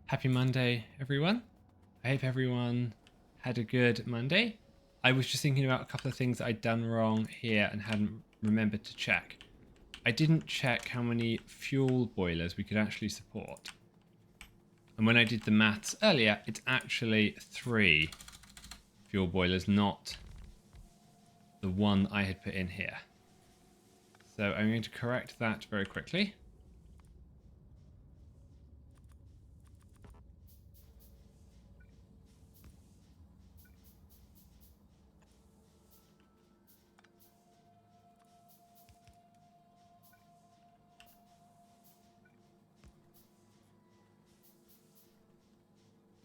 Happy Monday, everyone. I hope everyone had a good Monday. I was just thinking about a couple of things I'd done wrong here and hadn't remembered to check. I didn't check how many fuel boilers we could actually support. And when I did the maths earlier, it's actually 3 fuel boilers, not the one I had put in here. So I'm going to correct that very quickly.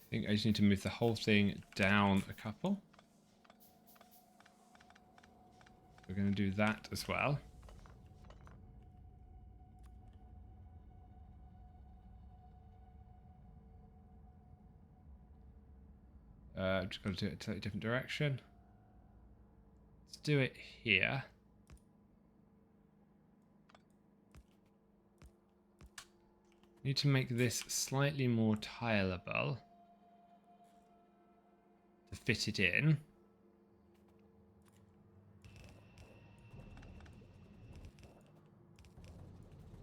I think I just need to move the whole thing down a couple. We're going to do that as well. I've just got to do it a slightly different direction. Let's do it here. Need to make this slightly more tileable to fit it in.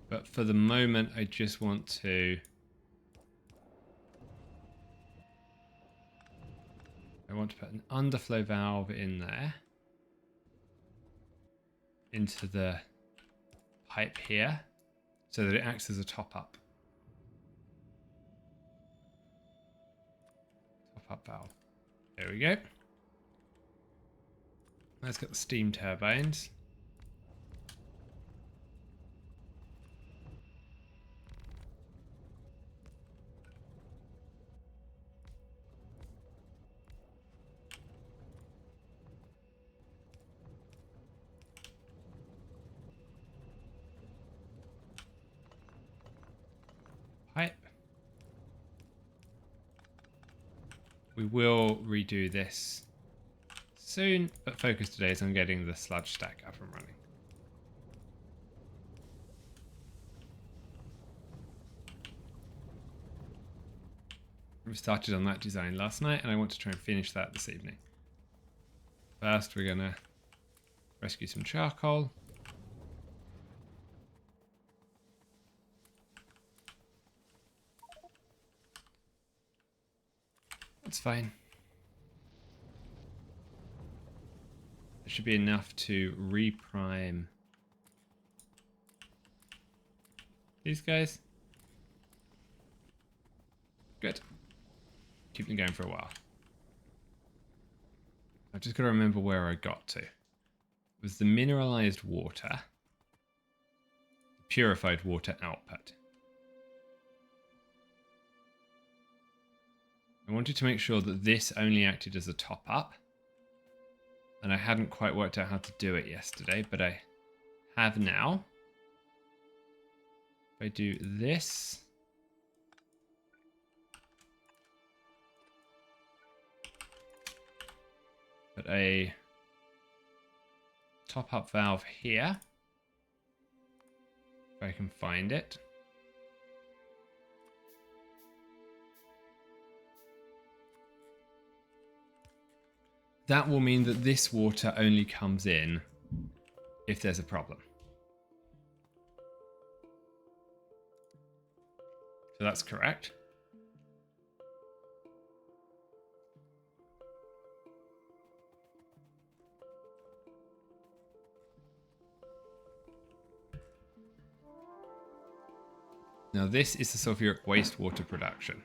But for the moment, I just want to... I want to put an underflow valve in there. Into the pipe here. So that it acts as a top-up. Top-up valve. There we go. Let's get the steam turbines. Pipe. We will redo this soon, but focus today is on getting the sludge stack up and running. We started on that design last night, and I want to try and finish that this evening. First, we're going to rescue some charcoal. That's fine. There should be enough to reprime these guys. Good. Keep them going for a while. I've just got to remember where I got to. It was the mineralized water, purified water output. I wanted to make sure that this only acted as a top-up. And I hadn't quite worked out how to do it yesterday, but I have now. If I do this. Put a top-up valve here. If I can find it. That will mean that this water only comes in if there's a problem. So that's correct. Now this is the sulfuric wastewater production.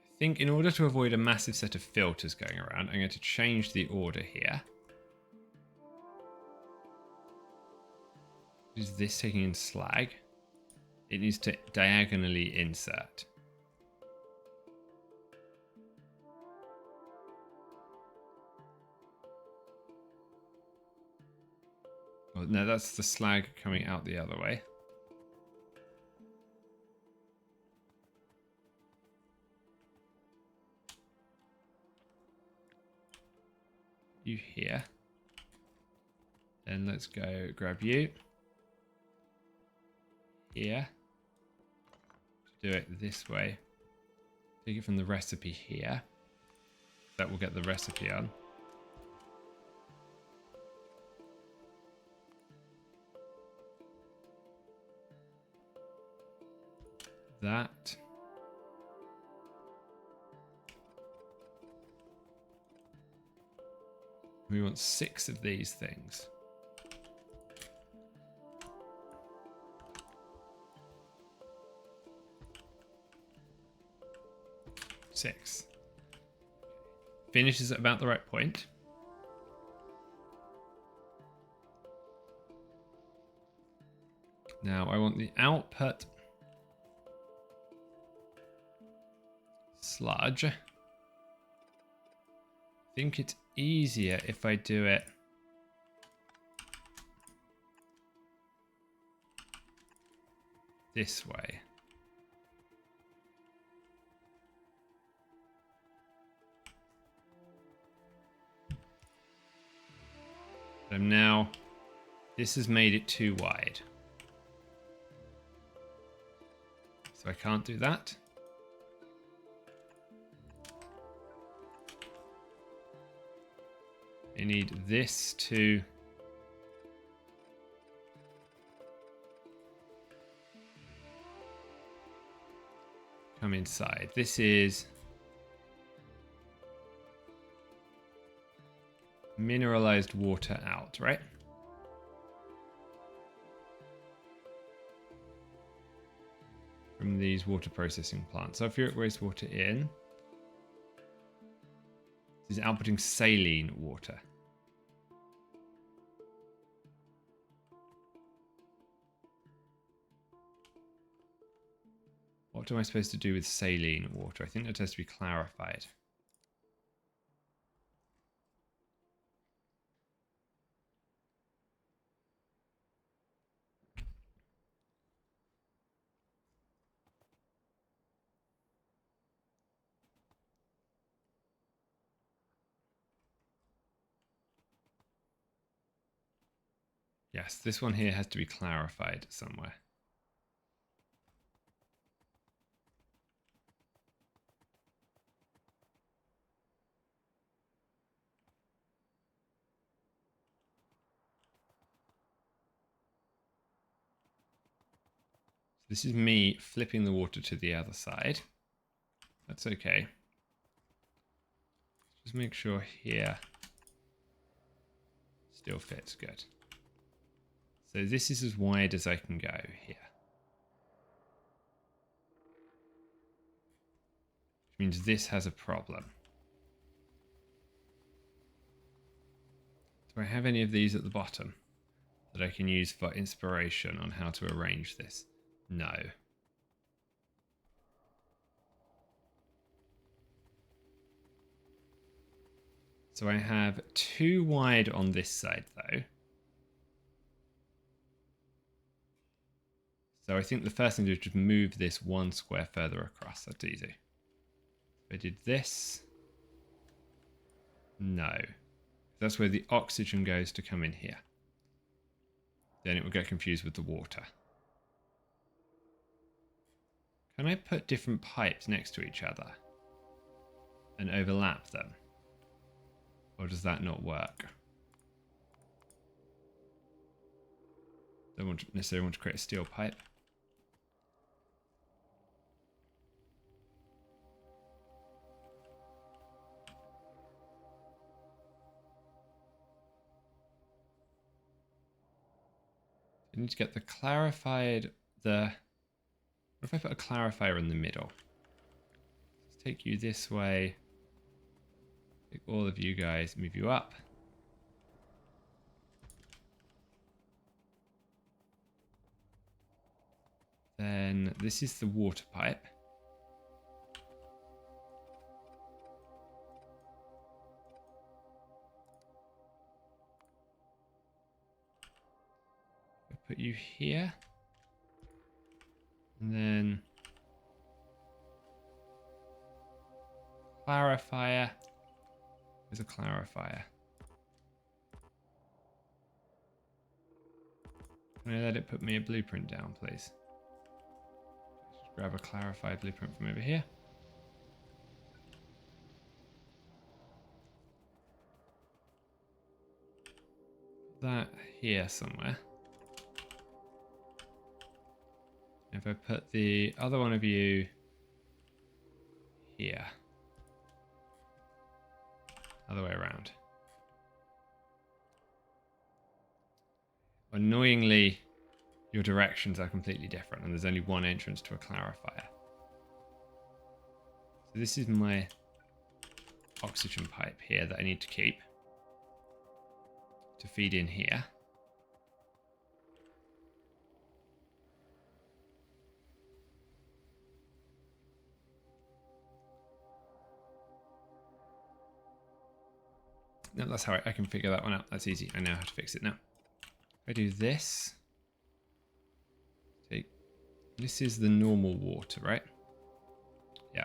I think in order to avoid a massive set of filters going around, I'm going to change the order here. Is this taking in slag? It needs to diagonally insert. Well, no, that's the slag coming out the other way. you here. Then let's go grab you here. Do it this way. Take it from the recipe here. That will get the recipe on. That. We want 6 of these things. Six. Finishes at about the right point. Now I want the output sludge. I think it's easier if I do it this way. So now this has made it too wide. So I can't do that. I need this to come inside. This is mineralized water out, right? From these water processing plants. Sulfuric wastewater in. This is outputting saline water. What am I supposed to do with saline water? I think that has to be clarified. Yes, this one here has to be clarified somewhere. So this is me flipping the water to the other side. That's okay. Just make sure here still fits good. So this is as wide as I can go here. Which means this has a problem. Do I have any of these at the bottom that I can use for inspiration on how to arrange this? No. So I have 2 wide on this side though. So I think the first thing to do is just move this 1 square further across. That's easy. If I did this, no. That's where the oxygen goes to come in here. Then it will get confused with the water. Can I put different pipes next to each other and overlap them? Or does that not work? Don't necessarily want to create a steel pipe. I need to get the clarified, what if I put a clarifier in the middle? Let's take you this way. Take all of you guys, move you up. Then this is the water pipe. Put you here. And then clarifier. There's a clarifier. Can I let it put me a blueprint down, please? Just grab a clarified blueprint from over here. That here somewhere. If I put the other one of you here. Other way around. Annoyingly, your directions are completely different and there's only one entrance to a clarifier. So this is my oxygen pipe here that I need to keep to feed in here. No, that's how I can figure that one out. That's easy. I know how to fix it now. If I do this, take, this is the normal water, right? Yeah.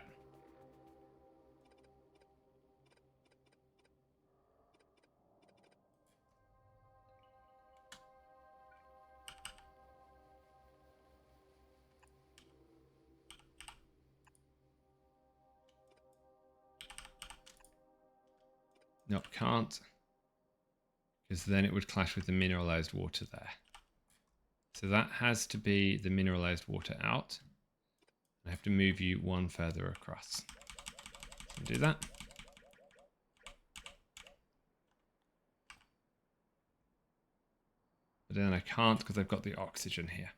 Nope, can't. Because then it would clash with the mineralized water there. So that has to be the mineralized water out. I have to move you one further across. So do that. But then I can't because I've got the oxygen here.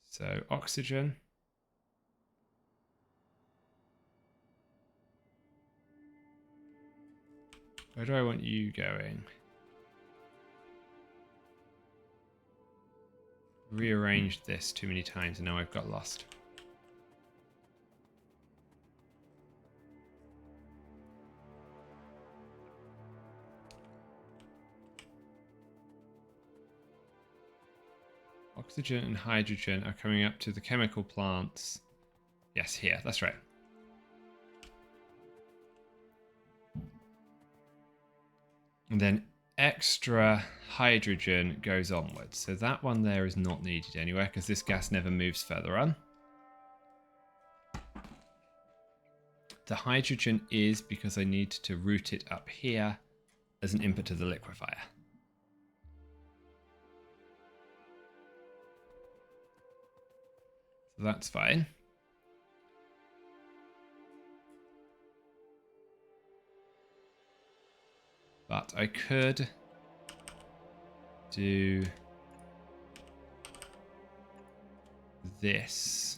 So oxygen. Where do I want you going? Rearranged this too many times and now I've got lost. Oxygen and hydrogen are coming up to the chemical plants. Yes, here, that's right. And then extra hydrogen goes onwards. So that one there is not needed anywhere because this gas never moves further on. The hydrogen is because I need to route it up here as an input to the liquefier. So that's fine. But I could do this.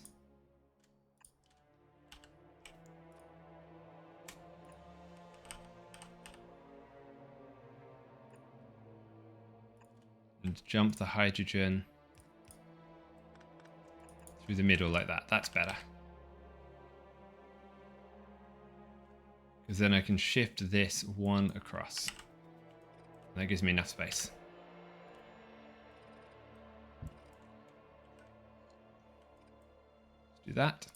And jump the hydrogen through the middle like that. That's better. Because then I can shift this one across. That gives me enough space. Let's do that.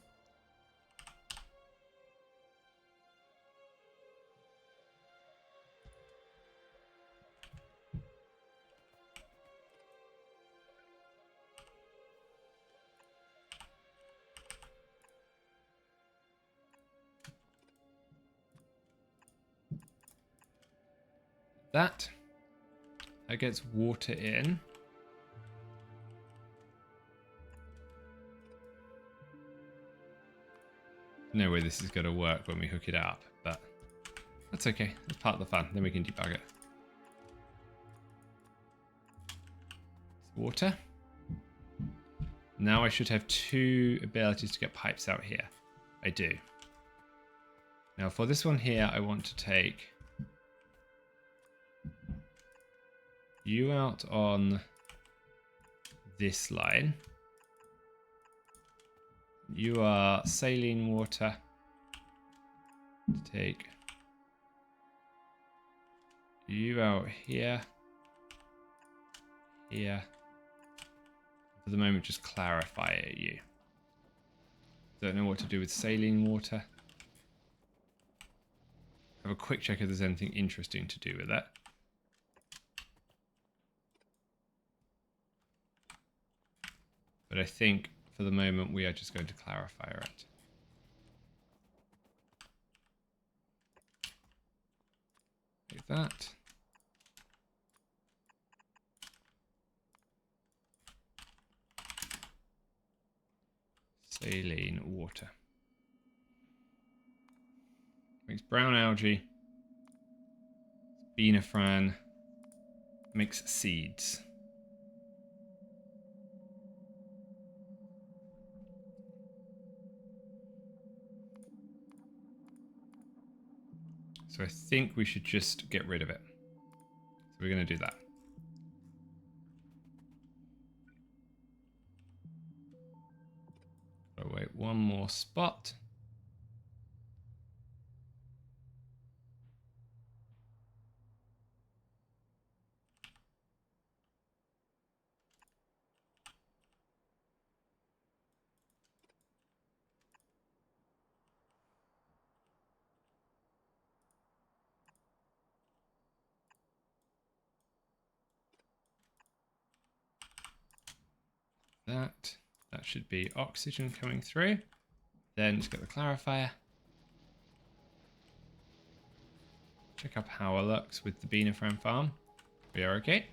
That gets water in. No way this is going to work when we hook it up, but that's okay. That's part of the fun. Then we can debug it. Water. Now I should have two abilities to get pipes out here. I do. Now for this one here, I want to take you out on this line. You are saline water. Take you out here. Here. For the moment, just clarify at you. Don't know what to do with saline water. Have a quick check if there's anything interesting to do with that. But I think for the moment we are just going to clarify it. Like that. Saline water. Makes brown algae. Beanafran. Makes seeds. So I think we should just get rid of it. So we're going to do that. Oh, wait, one more spot. That should be oxygen coming through. Then just get the clarifier. Check up how it looks with the Beanafran farm. We are okay.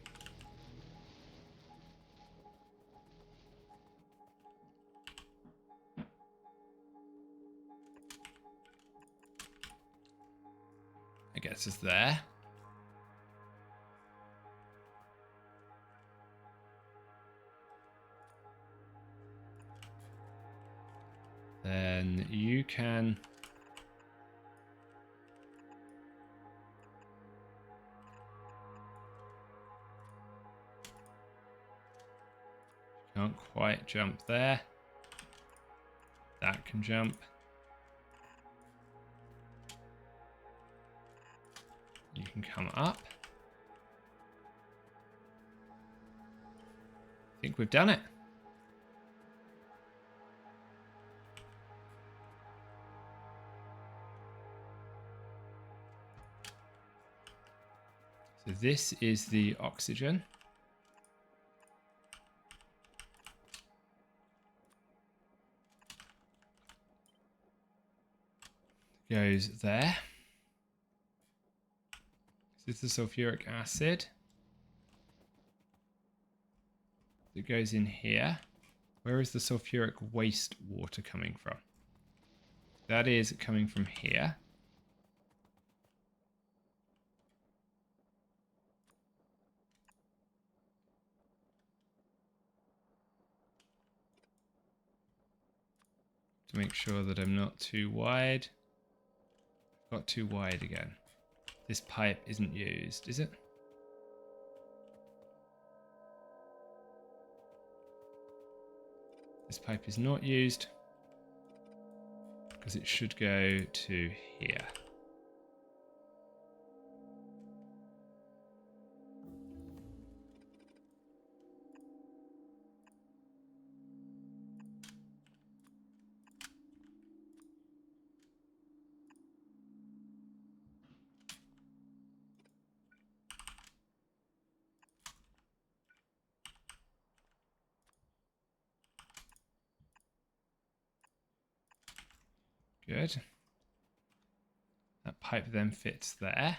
I guess it's there. Then you can can't quite jump there. That can jump. You can come up. I think we've done it. So this is the oxygen. Goes there. This is the sulfuric acid. It goes in here. Where is the sulfuric waste water coming from? That is coming from here. To make sure that I'm not too wide. Got too wide again. This pipe isn't used, is it? This pipe is not used because it should go to here. Good. That pipe then fits there.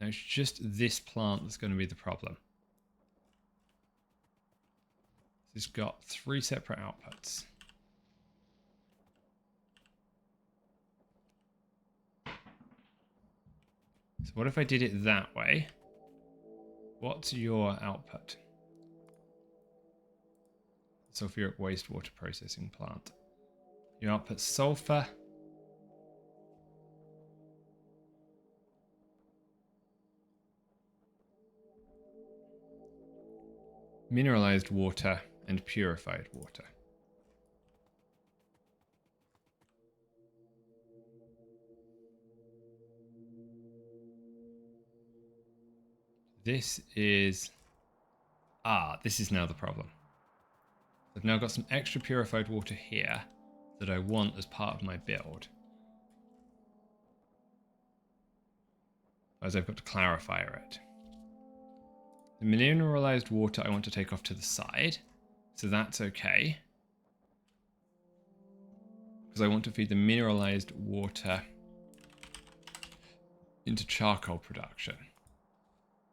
Now it's just this plant that's going to be the problem. It's got 3 separate outputs. So what if I did it that way? What's your output? Sulfuric wastewater processing plant. Your output sulfur. Mineralized water and purified water. This is... this is now the problem. I've now got some extra purified water here that I want as part of my build. As I've got to clarify it. The mineralized water I want to take off to the side, so that's okay. Because I want to feed the mineralized water into charcoal production.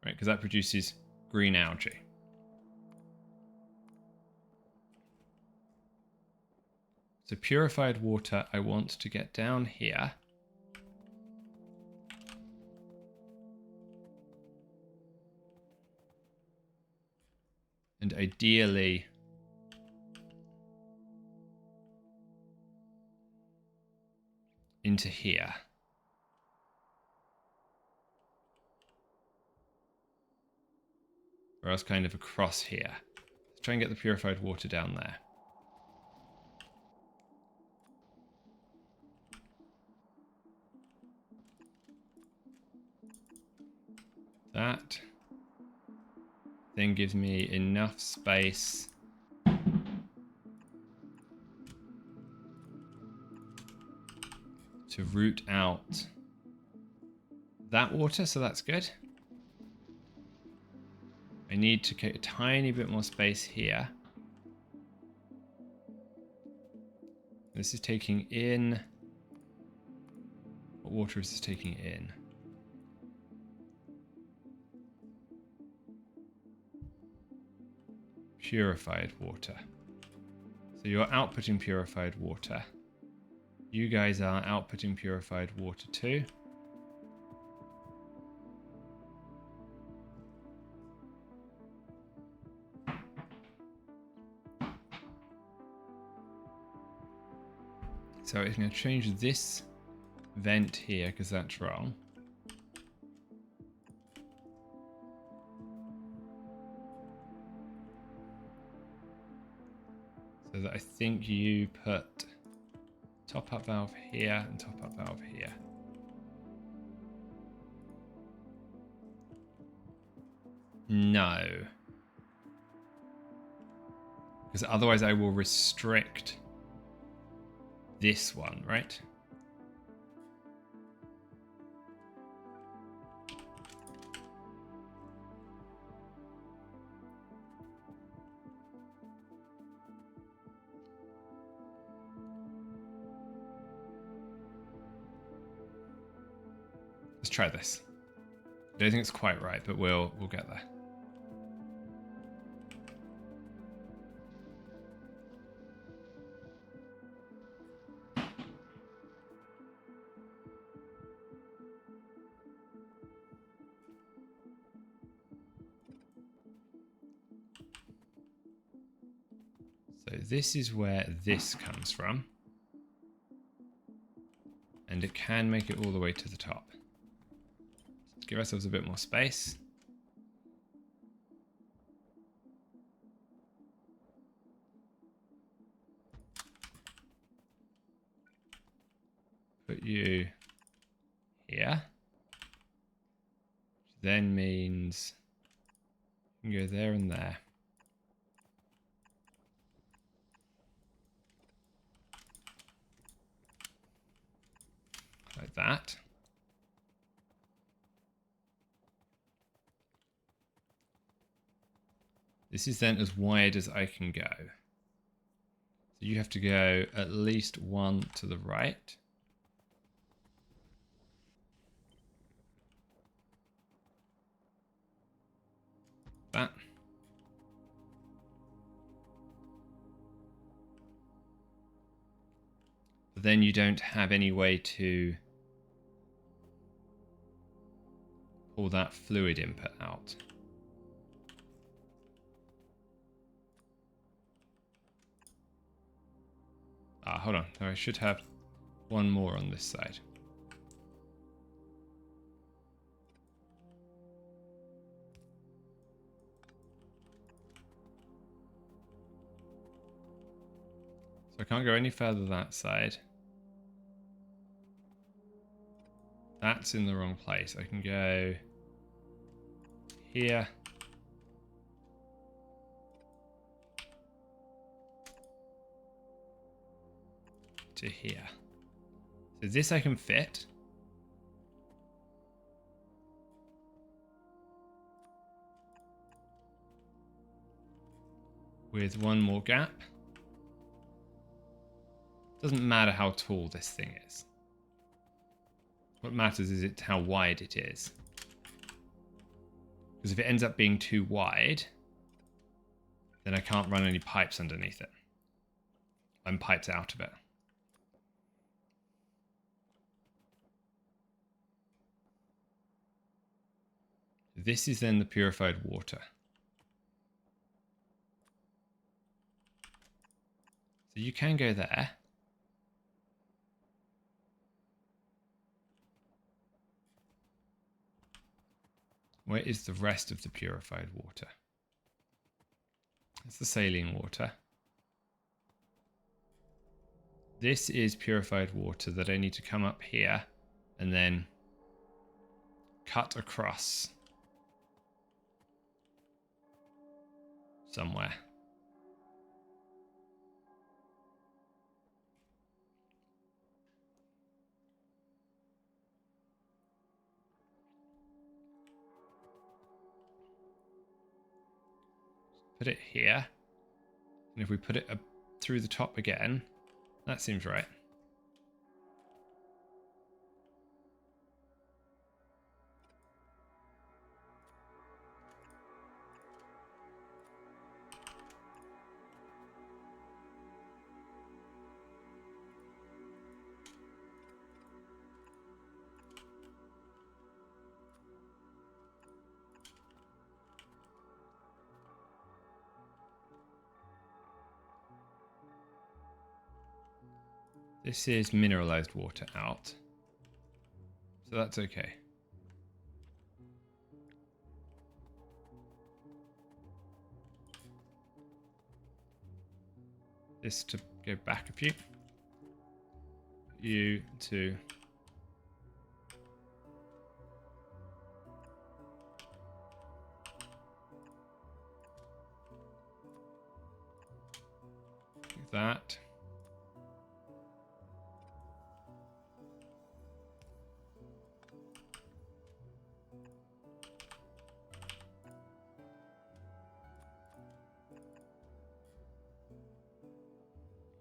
Right, because that produces green algae. So purified water I want to get down here. And ideally into here. Or else kind of across here. Let's try and get the purified water down there. That then gives me enough space to root out that water, so that's good. I need to get a tiny bit more space here. This is taking in... What water is this taking in? Purified water. So you're outputting purified water. You guys are outputting purified water too. So it's going to change this vent here because that's wrong. So that I think you put top up valve here and top up valve here. No. Because otherwise I will restrict this one, right? Let's try this. I don't think it's quite right, but we'll get there. So this is where this comes from. And it can make it all the way to the top. Let's give ourselves a bit more space. Put you here. Which then means you can go there and there. Like that. This is then as wide as I can go. So you have to go at least one to the right. That. But then you don't have any way to pull that fluid input out. Ah, hold on. I should have one more on this side. So I can't go any further that side. That's in the wrong place. I can go here. to here. So this I can fit. With one more gap. Doesn't matter how tall this thing is. What matters is how wide it is. Because if it ends up being too wide, then I can't run any pipes underneath it. I'm piped out of it. This is then the purified water. So you can go there. Where is the rest of the purified water? It's the saline water. This is purified water that I need to come up here and then cut across somewhere. Put it here. And if we put it up through the top again, that seems right. This is mineralized water out. So that's okay. This to go back a few. You to like that.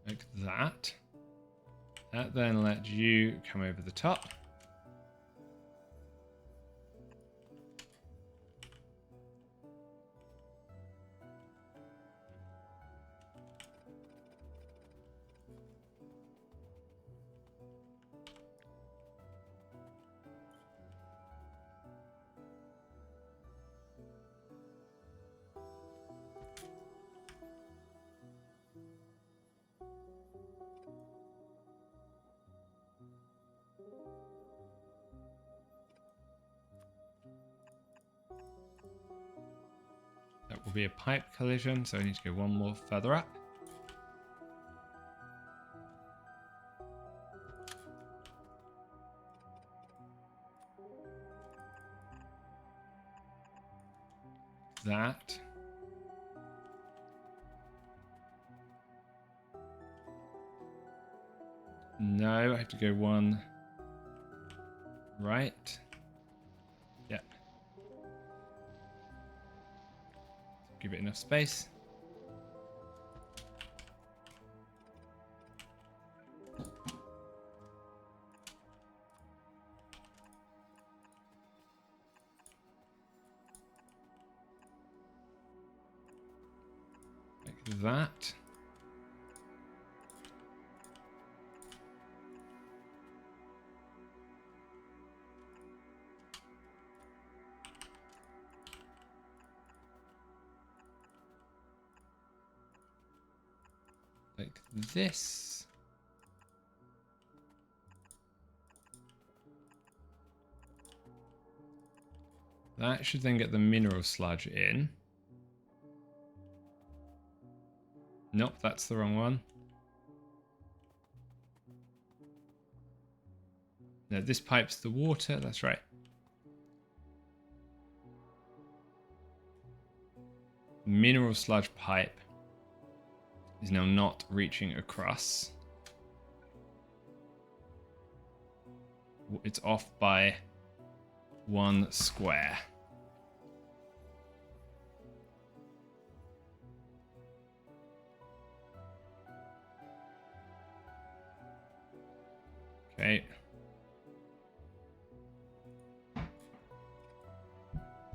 Like that. That then lets you come over the top. That will be a pipe collision, so I need to go one more further up. That. No, I have to go one right. Yep. Give it enough space. Like that. Like this. That should then get the mineral sludge in. Nope, that's the wrong one. No, this pipe's the water, that's right. Mineral sludge pipe is now not reaching across. it's off by 1 square. Okay.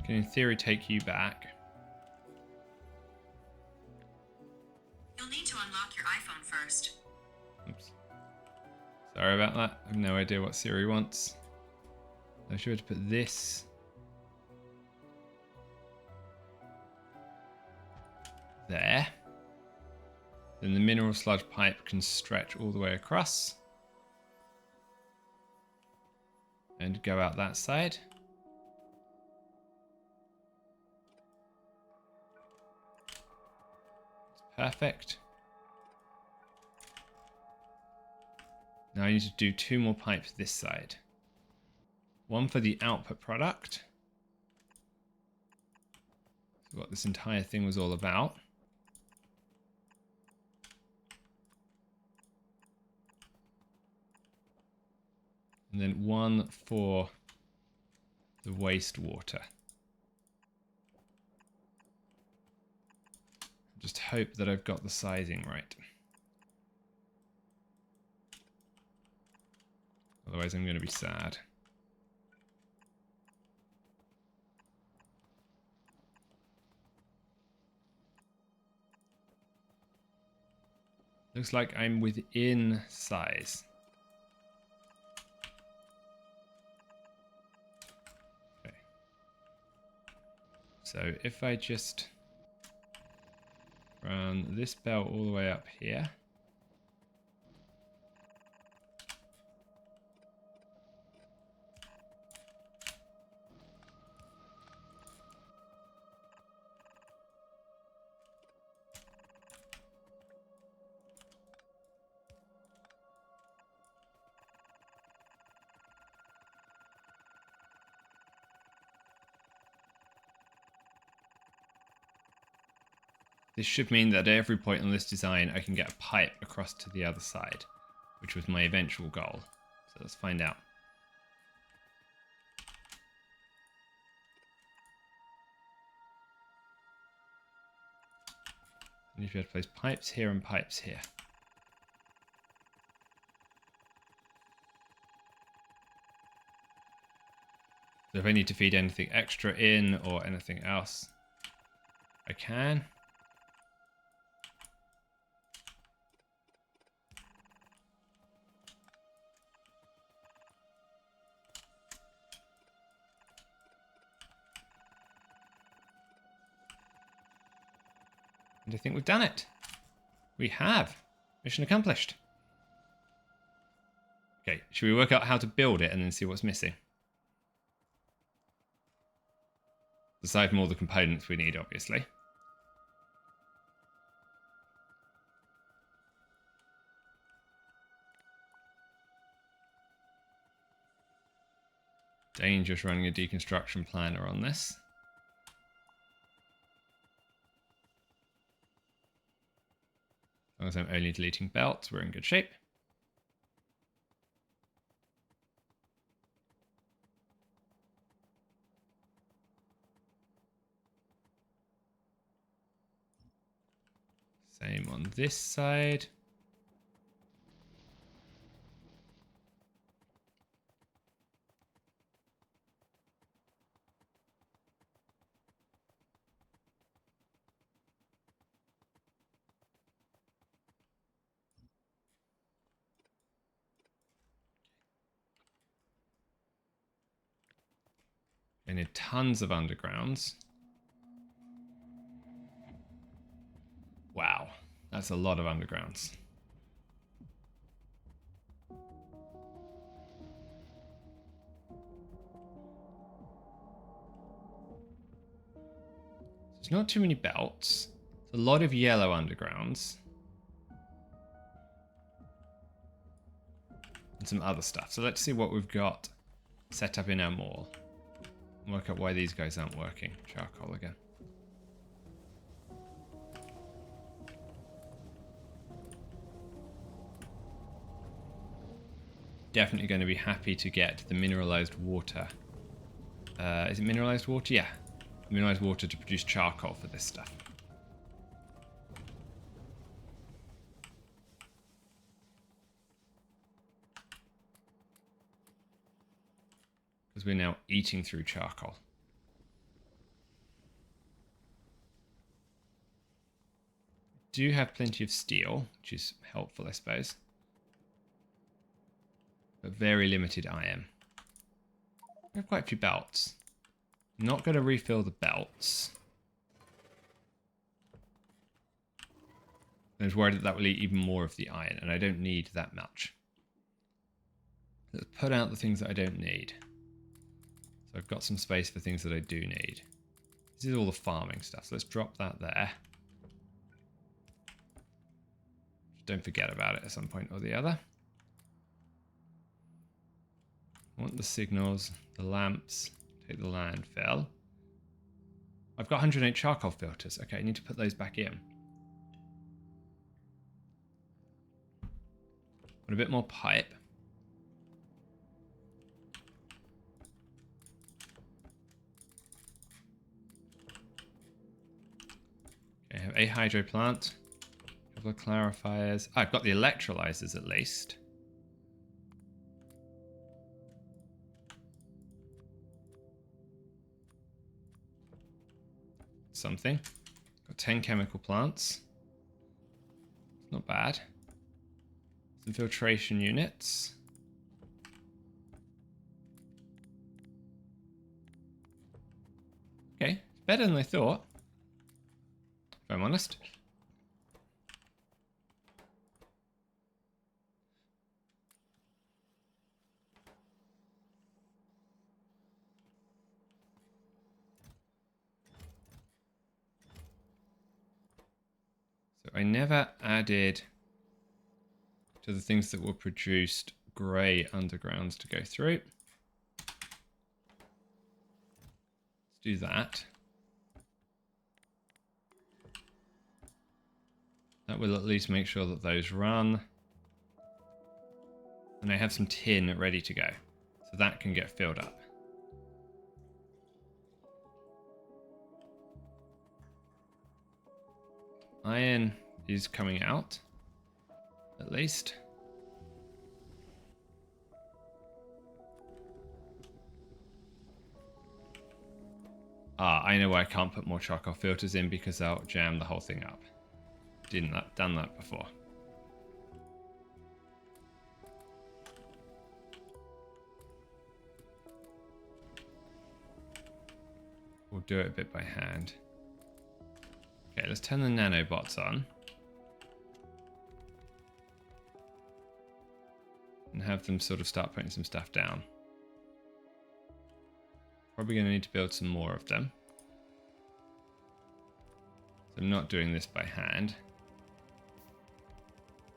Can in theory take you back. You'll need to unlock your iPhone first. Oops. Sorry about that. I have no idea what Siri wants. I'm sure to put this there. Then the mineral sludge pipe can stretch all the way across and go out that side. Perfect. Now I need to do 2 more pipes this side. One for the output product. That's what this entire thing was all about. And then one for the wastewater. Just hope that I've got the sizing right. Otherwise I'm going to be sad. Looks like I'm within size. Okay. So if I just run this belt all the way up here. This should mean that at every point on this design I can get a pipe across to the other side, which was my eventual goal. So let's find out. And if you had to place pipes here and pipes here. So if I need to feed anything extra in or anything else, I can. And I think we've done it. We have. Mission accomplished. Okay, should we work out how to build it and then see what's missing? Aside from all the components we need, obviously. Dangerous running a deconstruction planner on this. As long as I'm only deleting belts, we're in good shape. Same on this side. I need tons of undergrounds. Wow, that's a lot of undergrounds. There's not too many belts. There's a lot of yellow undergrounds. And some other stuff. So let's see what we've got set up in our mall. Work out why these guys aren't working. Charcoal again. definitely going to be happy to get the mineralized water. Is it mineralized water? Yeah. Mineralized water to produce charcoal for this stuff. Because we're now eating through charcoal. Do have plenty of steel, which is helpful, I suppose. But very limited iron. We have quite a few belts. Not going to refill the belts. I was worried that that will eat even more of the iron, and I don't need that much. Let's put out the things that I don't need. So I've got some space for things that I do need. This is all the farming stuff, so let's drop that there. Don't forget about it at some point or the other. I want the signals, the lamps, take the landfill. I've got 108 charcoal filters. Okay, I need to put those back in. Want a bit more pipe. Okay, I have a hydro plant. A couple of clarifiers. Oh, I've got the electrolyzers at least. Something. Got 10 chemical plants. Not bad. Some filtration units. Okay, better than I thought, if I'm honest. So I never added to the things that were produced grey undergrounds to go through. Let's do that. That will at least make sure that those run. And I have some tin ready to go. So that can get filled up. Iron is coming out. At least. Ah, I know why I can't put more charcoal filters in, because I'll jam the whole thing up. Done that before. We'll do it a bit by hand. Okay, let's turn the nanobots on. And have them sort of start putting some stuff down. Probably going to need to build some more of them. So I'm not doing this by hand.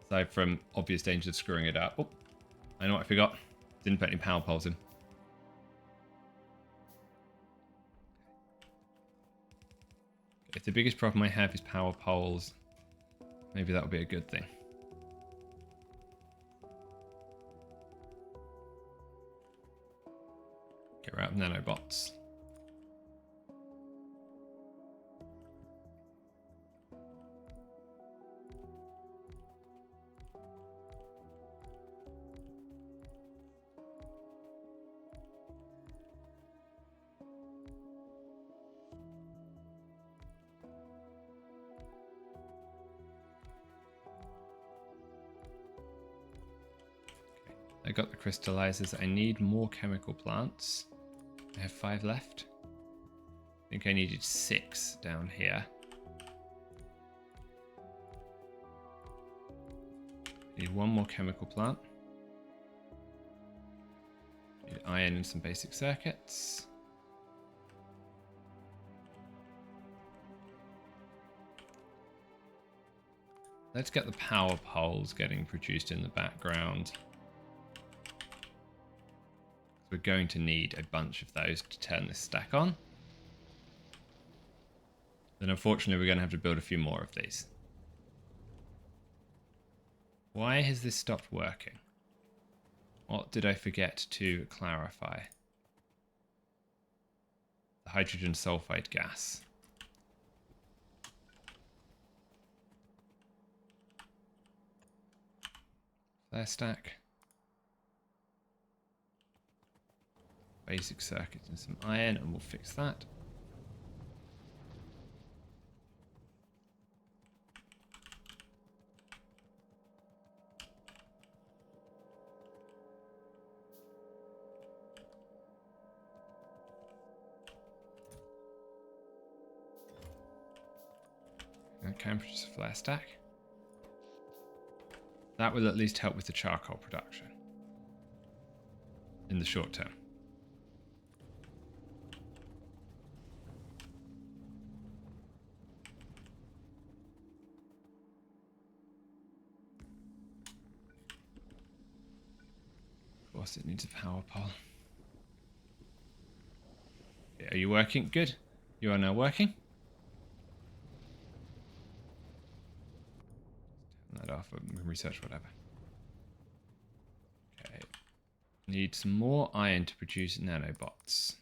Aside from obvious danger of screwing it up. Oh, I know what I forgot. Didn't put any power poles in. If the biggest problem I have is power poles, maybe that would be a good thing. Get rid of nanobots. I got the crystallizers. I need more chemical plants. I have 5 left. I think I needed 6 down here. Need 1 more chemical plant. Need iron and some basic circuits. Let's get the power poles getting produced in the background. We're going to need a bunch of those to turn this stack on. Then unfortunately we're going to have to build a few more of these. Why has this stopped working? What did I forget to clarify? The hydrogen sulfide gas. Flare stack. Basic circuits and some iron, and we'll fix that. And can produce a flare stack. That will at least help with the charcoal production in the short term. Of course, it needs a power pole. Are you working? Good. You are now working. Turn that off. Research whatever. Okay. Need some more iron to produce nanobots.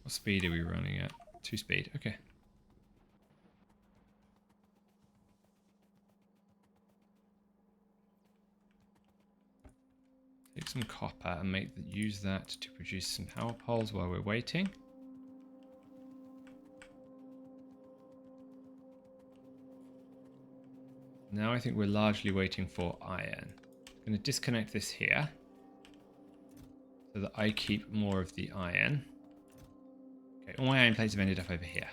What speed are we running at? 2 speed. Okay. Take some copper and use that to produce some power poles while we're waiting. Now I think we're largely waiting for iron. I'm going to disconnect this here so that I keep more of the iron. Okay, all my iron plates have ended up over here.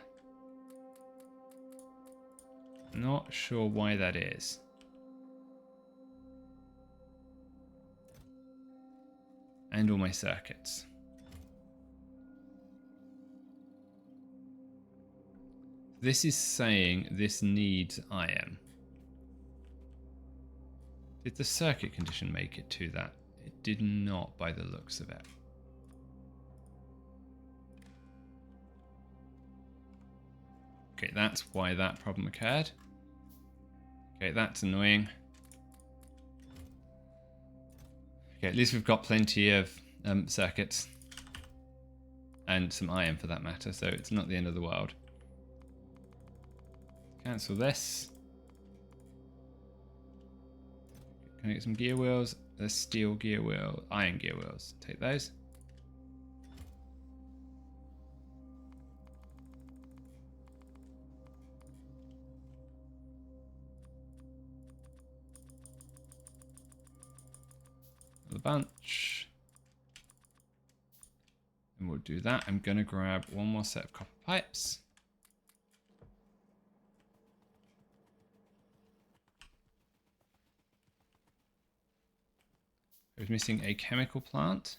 Not sure why that is. And all my circuits. This is saying this needs iron. Did the circuit condition make it to that? It did not by the looks of it. Okay, that's why that problem occurred. Okay, that's annoying. Okay, at least we've got plenty of circuits. And some iron for that matter, so it's not the end of the world. Cancel this. Can I get some gear wheels? There's steel gear wheel, iron gear wheels. Take those. The bunch. And we'll do that. I'm going to grab one more set of copper pipes. I was missing a chemical plant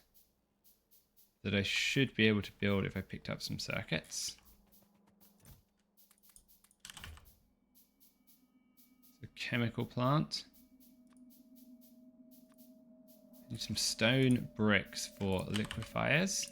that I should be able to build if I picked up some circuits. So chemical plant. Need some stone bricks for liquefiers.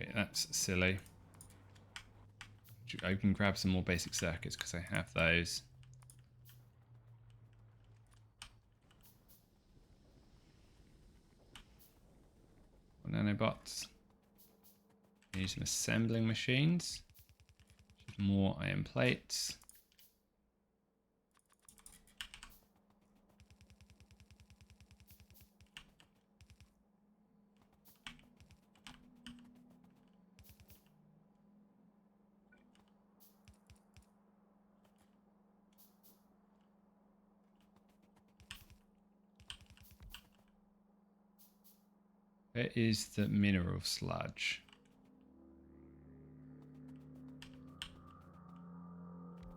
Okay, that's silly. I can grab some more basic circuits because I have those. Nanobots. Need some assembling machines. More iron plates. Where is the mineral sludge?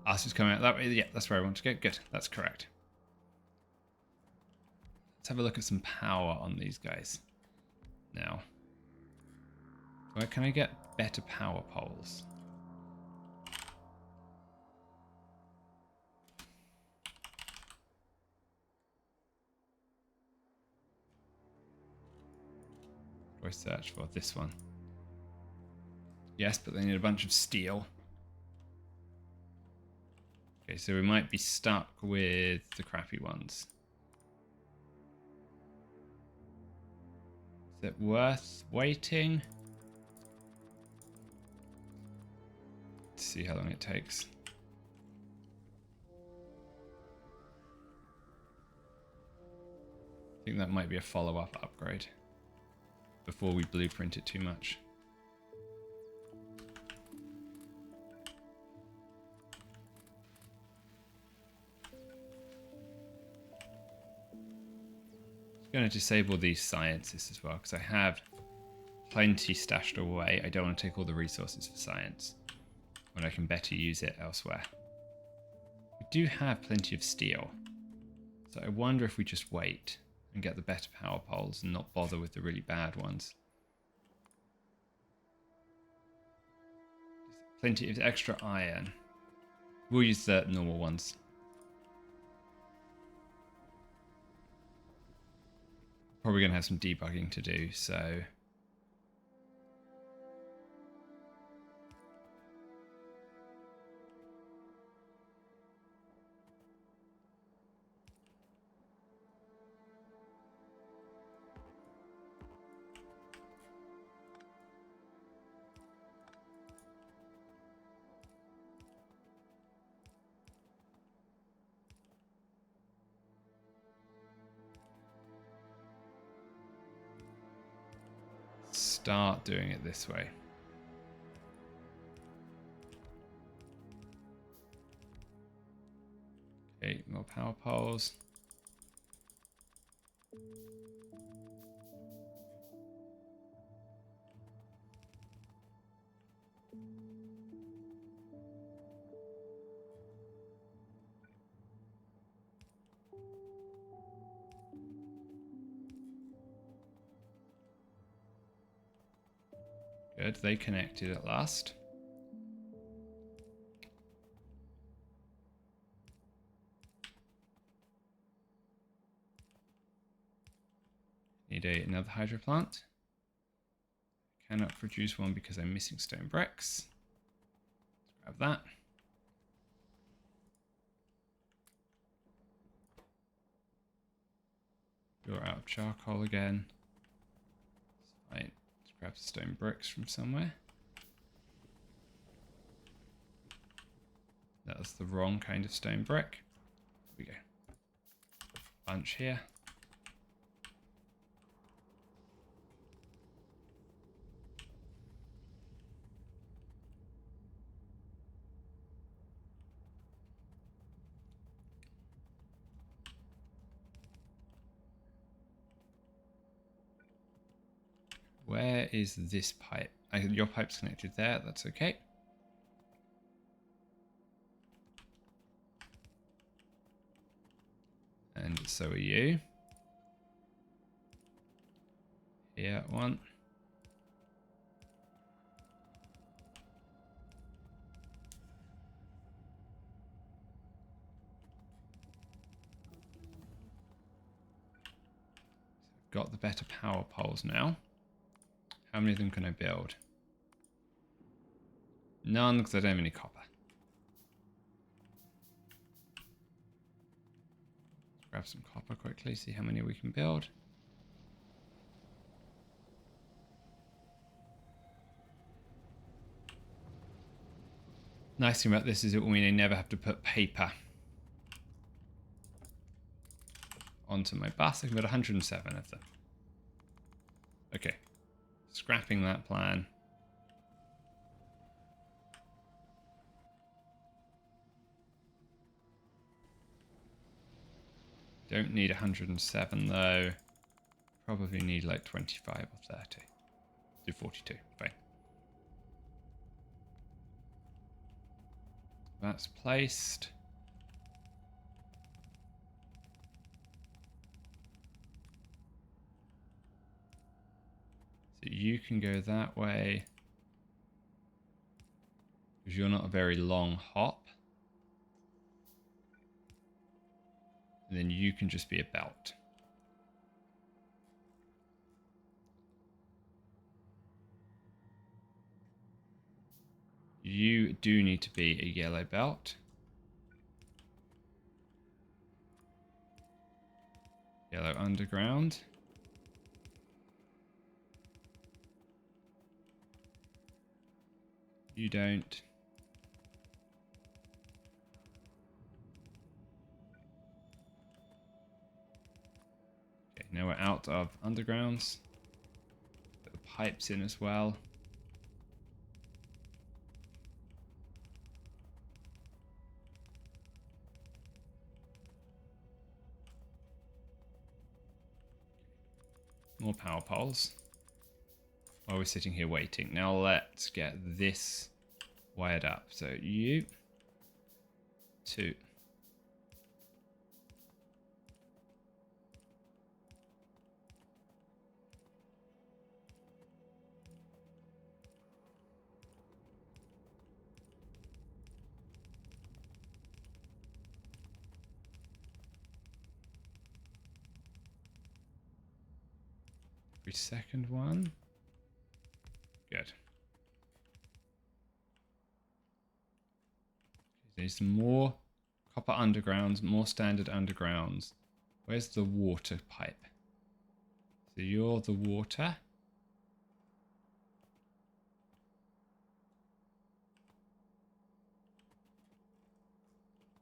Ah, so it's coming out that way. Yeah, that's where I want to go. Good, that's correct. Let's have a look at some power on these guys now. Where can I get better power poles? I search for this one. Yes, but they need a bunch of steel. Okay, so we might be stuck with the crappy ones. Is it worth waiting? Let's see how long it takes. I think that might be a follow-up upgrade before we blueprint it too much. I'm going to disable these sciences as well because I have plenty stashed away. I don't want to take all the resources for science when I can better use it elsewhere. We do have plenty of steel, so I wonder if we just wait and get the better power poles and not bother with the really bad ones. Plenty of extra iron. We'll use the normal ones. Probably going to have some debugging to do, so... start doing it this way. Okay, more power poles. Good, they connected at last. Need another hydro plant. Cannot produce one because I'm missing stone bricks. Let's grab that. You're out of charcoal again. Fine. Let's grab the stone bricks from somewhere. That was the wrong kind of stone brick. Here we go. Bunch here. Where is this pipe? Your pipe's connected there, that's okay. And so are you. Here, one. So I've got the better power poles now. How many of them can I build? None, because I don't have any copper. Grab some copper quickly, see how many we can build. Nice thing about this is it will mean I never have to put paper onto my bus. I can put 107 of them. Okay. Scrapping that plan. Don't need 107 though. Probably need like 25 or 30. Do 42, fine. That's placed. So you can go that way. Because you're not a very long hop. And then you can just be a belt. You do need to be a yellow belt. Yellow underground. You don't. Okay, now we're out of undergrounds. Put the pipes in as well. More power poles. While we're sitting here waiting. Now let's get this wired up. So you, 2. Every second one. Good. There's some more copper undergrounds, more standard undergrounds. Where's the water pipe? So you're the water.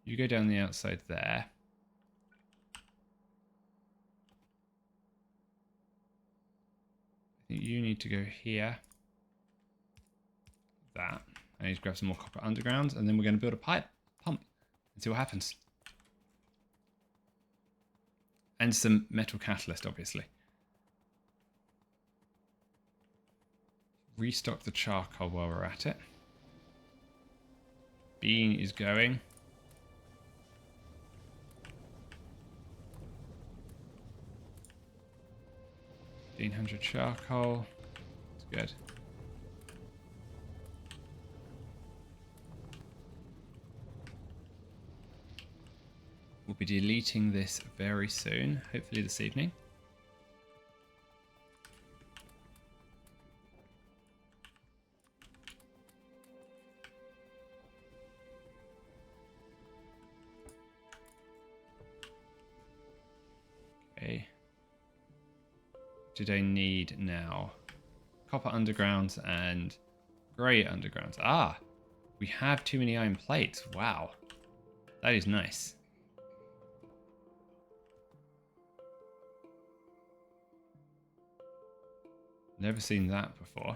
You go down the outside there. I think you need to go here. That. I need to grab some more copper undergrounds, and then we're going to build a pump and see what happens. And some metal catalyst, obviously. Restock the charcoal while we're at it. Bean is going. $1,500 charcoal. It's good. We'll be deleting this very soon, hopefully this evening. Okay. What do I need now? Copper undergrounds and grey undergrounds. Ah, we have too many iron plates. Wow, that is nice. Never seen that before.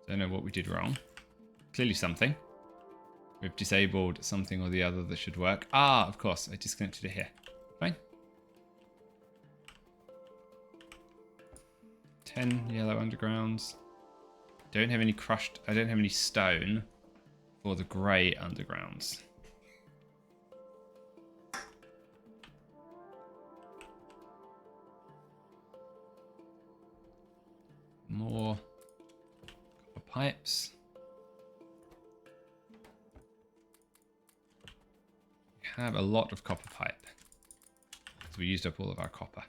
Don't know what we did wrong. Clearly something. We've disabled something or the other that should work. Ah, of course, I disconnected it here. Fine. 10 yellow undergrounds. Don't have any crushed. I don't have any stone for the grey undergrounds. More copper pipes. We have a lot of copper pipe. So we used up all of our copper.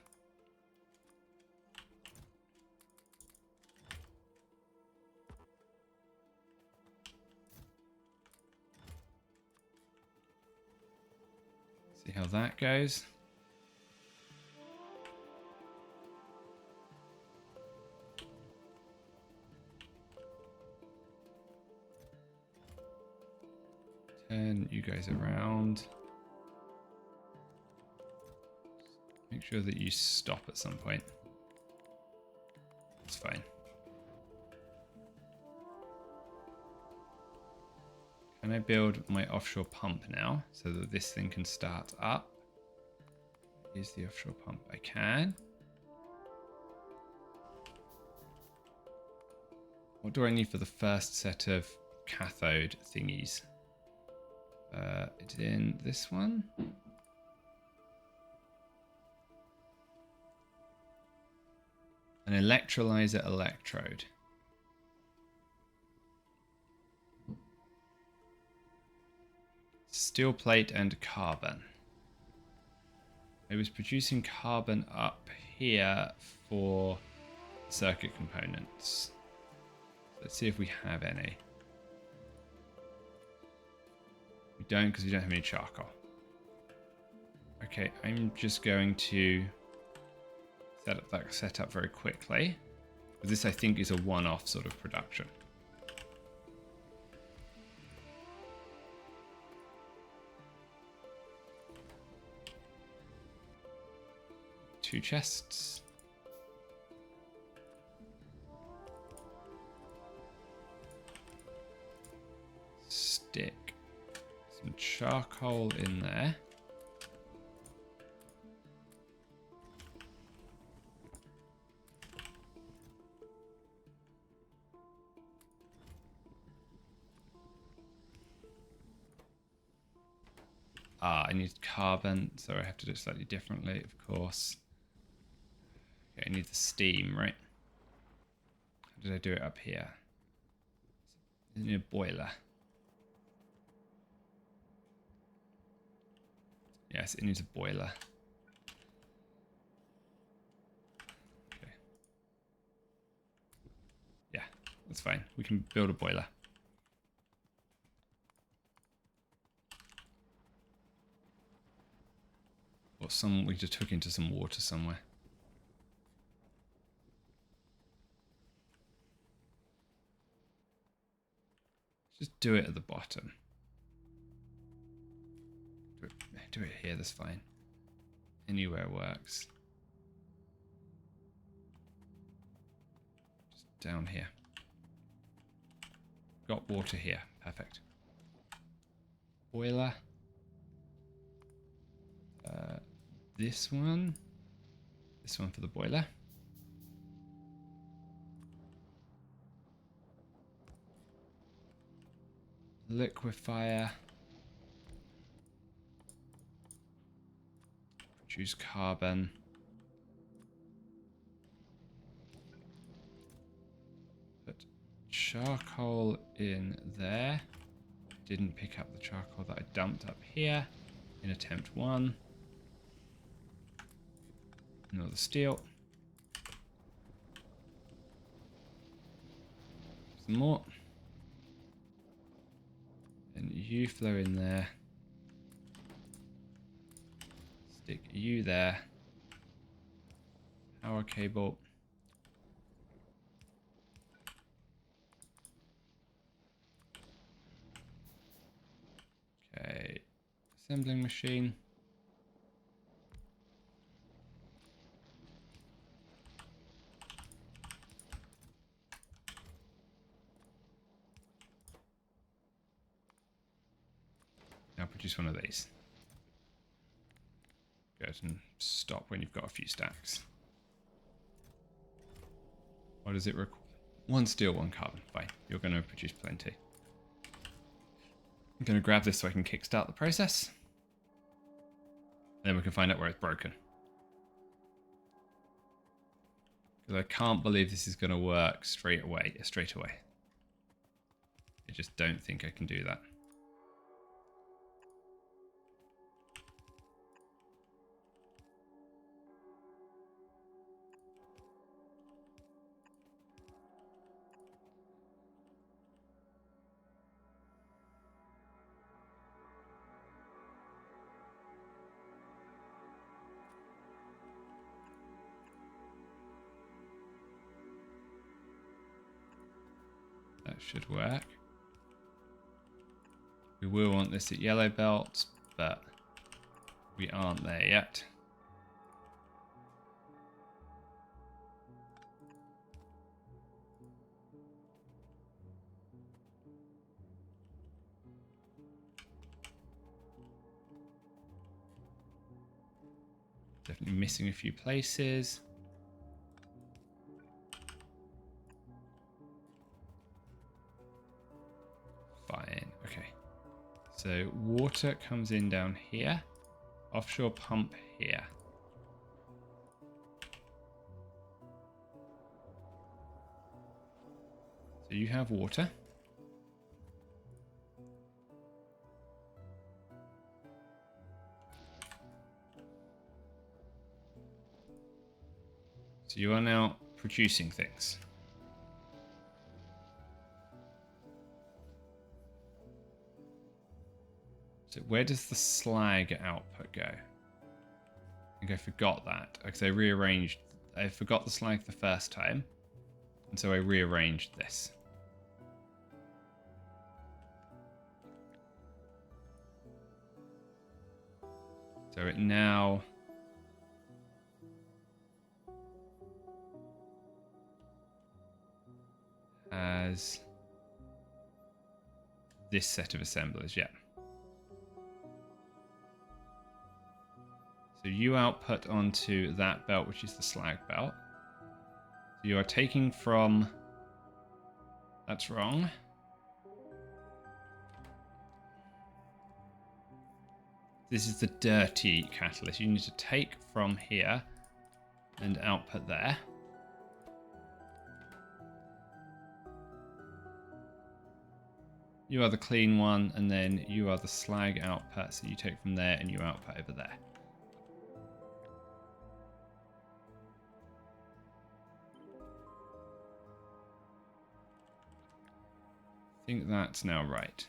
See how that goes. Turn you guys around. Make sure that you stop at some point. It's fine. Can I build my offshore pump now so that this thing can start up? Here's the offshore pump. I can. What do I need for the first set of cathode thingies? It's in this one. An electrolyzer electrode. Steel plate and carbon. I was producing carbon up here for circuit components. Let's see if we have any. We don't, because we don't have any charcoal. Okay, I'm just going to set up that setup very quickly. This, I think, is a one-off sort of production. Two chests. Stick some charcoal in there. I need carbon, so I have to do it slightly differently, of course. Okay, I need the steam, right? How did I do it up here? I need a boiler. Yes, it needs a boiler. Okay. Yeah, that's fine. We can build a boiler. Or we just took into some water somewhere. Just do it at the bottom. Do it here, that's fine. Anywhere works. Just down here. Got water here. Perfect. Boiler. This one. This one for the boiler. Liquefier. Produce carbon. Put charcoal in there. Didn't pick up the charcoal that I dumped up here in attempt 1. Another steel. Some more. And you flow in there. Stick you there. Power cable. Okay. Assembling machine. Now produce one of these. Good, and stop when you've got a few stacks. What does it require? 1 steel, 1 carbon. Fine, you're going to produce plenty. I'm going to grab this so I can kickstart the process. And then we can find out where it's broken. Because I can't believe this is going to work straight away. I just don't think I can do that. That should work. We will want this at yellow belt, but we aren't there yet. Definitely missing a few places. Fine, okay. So water comes in down here. Offshore pump here. So you have water. So you are now producing things. So where does the slag output go? I think I forgot that because I rearranged. I forgot the slag the first time, and so I rearranged this. So it now has this set of assemblers, yeah. So you output onto that belt, which is the slag belt. So you are taking from... That's wrong. This is the dirty catalyst. You need to take from here and output there. You are the clean one, and then you are the slag output. So you take from there and you output over there. I think that's now right.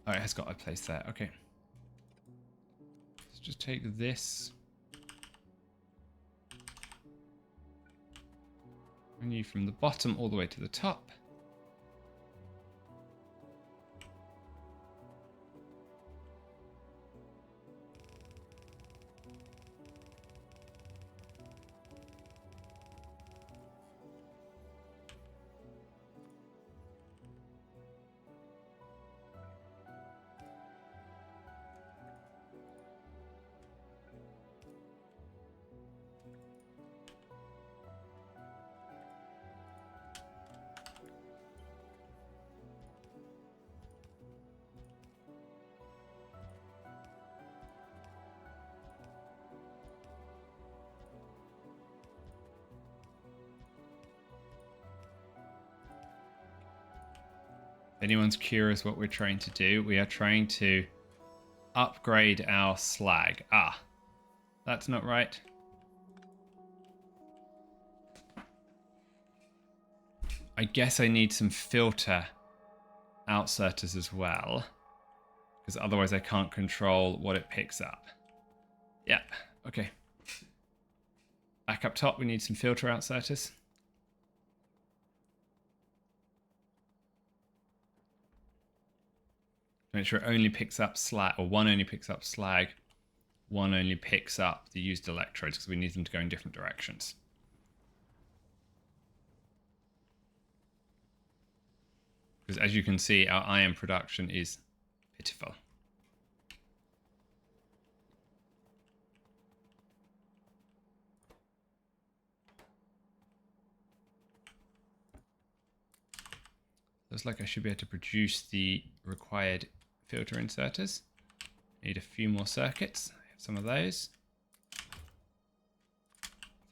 Oh, it has got a place there. Okay. Let's just take this. And you from the bottom all the way to the top. If anyone's curious what we're trying to do, we are trying to upgrade our slag. Ah, that's not right. I guess I need some filter outserters as well, because otherwise I can't control what it picks up. Yep, okay. Back up top, we need some filter outserters. Make sure it only picks up slag, or one only picks up slag, one only picks up the used electrodes, because we need them to go in different directions. Because as you can see, our iron production is pitiful. Looks like I should be able to produce the required filter inserters. Need a few more circuits. I have some of those.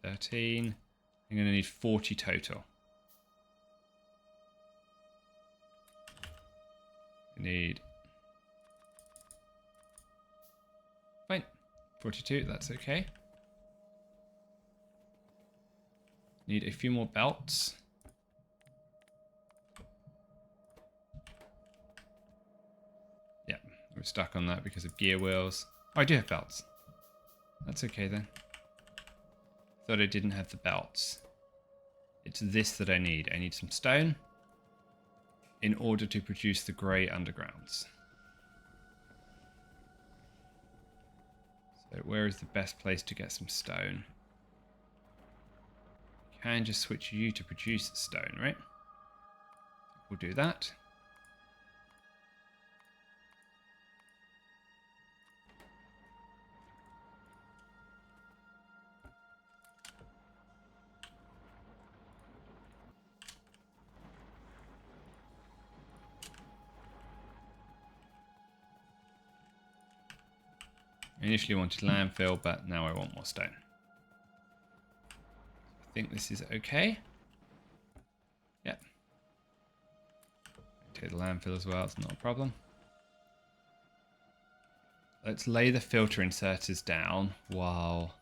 13. I'm going to need 40 total. I need... Fine. 42, that's okay. Need a few more belts. Yeah, we're stuck on that because of gear wheels. Oh, I do have belts. That's okay then. Thought I didn't have the belts. It's this that I need. I need some stone in order to produce the grey undergrounds. So where is the best place to get some stone? Can just switch you to produce stone, right? We'll do that. I initially wanted landfill, but now I want more stone. I think this is okay. Yep. Take the landfill as well, it's not a problem. Let's lay the filter inserters down while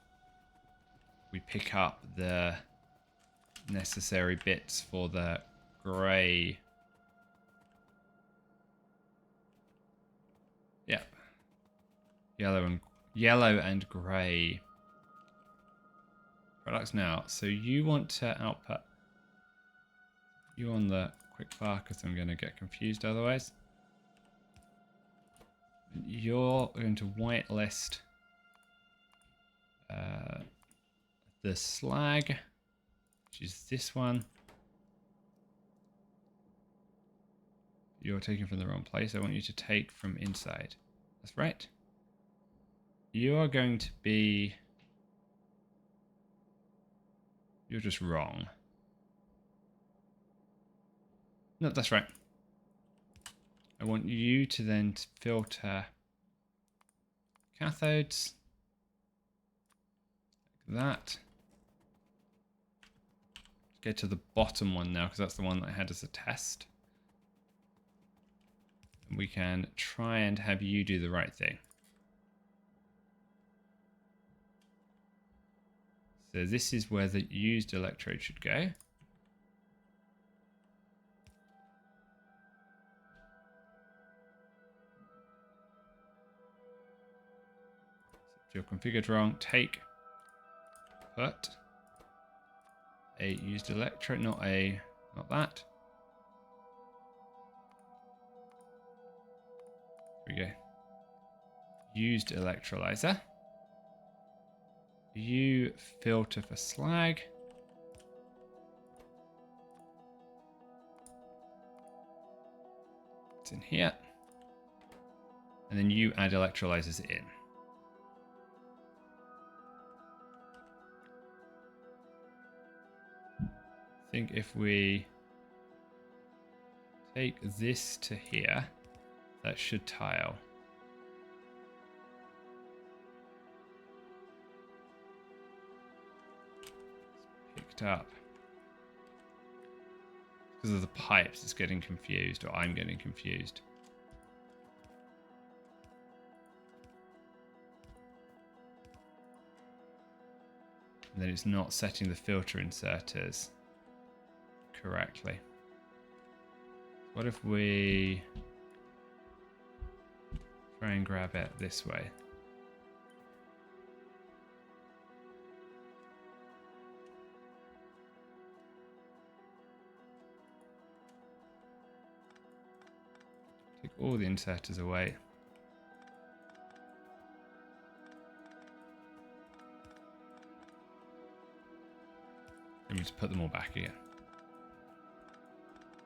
we pick up the necessary bits for the grey. Yep. Yellow and grey products now. So you want to output you on the quick fire because I'm going to get confused otherwise. You're going to whitelist the slag, which is this one. You're taking from the wrong place. I want you to take from inside. That's right. You are going to be... You're just wrong. No, that's right. I want you to then filter cathodes. Like that. Get to the bottom one now, because that's the one that I had as a test. And we can try and have you do the right thing. So this is where the used electrode should go. If you're configured wrong, put a used electrode, not that. Here we go. Used electrolyzer. You filter for slag. It's in here. And then you add electrolyzers in. I think if we take this to here, that should tile. It's picked up. Because of the pipes, it's getting confused, or I'm getting confused. And then it's not setting the filter inserters correctly. What if we try and grab it this way? Take all the inserters away. Let me just put them all back again.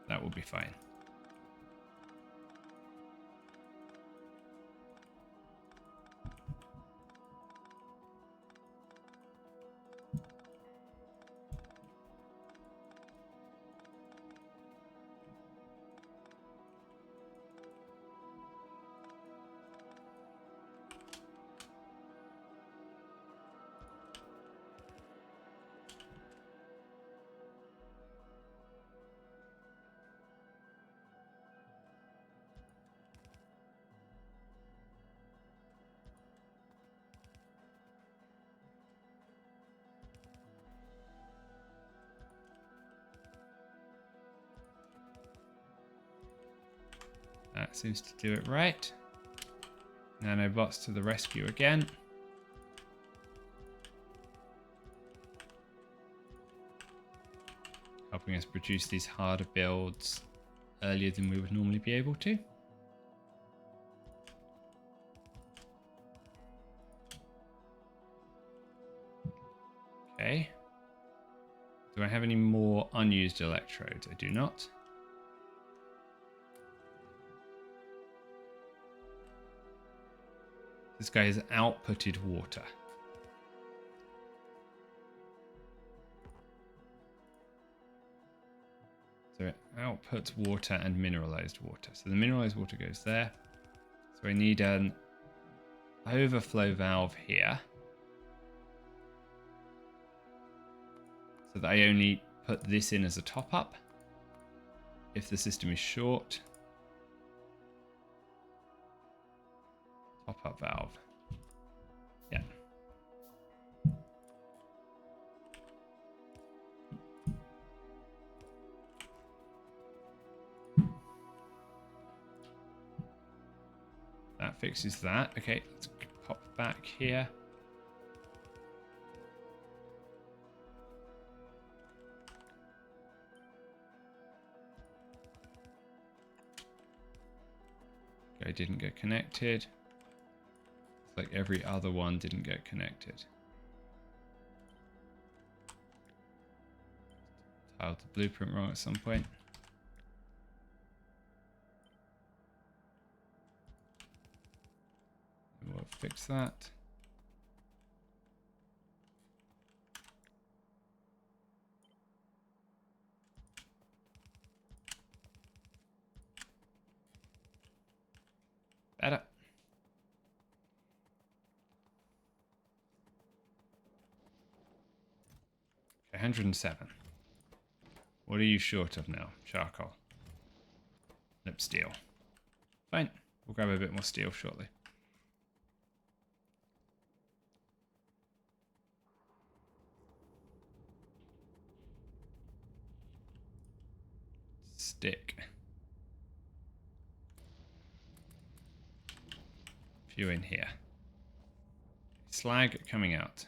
That will be fine. That seems to do it right. Nanobots to the rescue again. Helping us produce these harder builds earlier than we would normally be able to. Okay. Do I have any more unused electrodes? I do not. This guy has outputted water. So it outputs water and mineralized water. So the mineralized water goes there. So I need an overflow valve here. So that I only put this in as a top up if the system is short. Top up valve. Yeah. That fixes that. Okay, let's pop back here. Okay, didn't get connected. It's like every other one didn't get connected. Tiled the blueprint wrong at some point. We'll fix that. Better. Okay, 107. What are you short of now? Charcoal. Nope, steel. Fine. We'll grab a bit more steel shortly. Stick. Few in here. Slag coming out.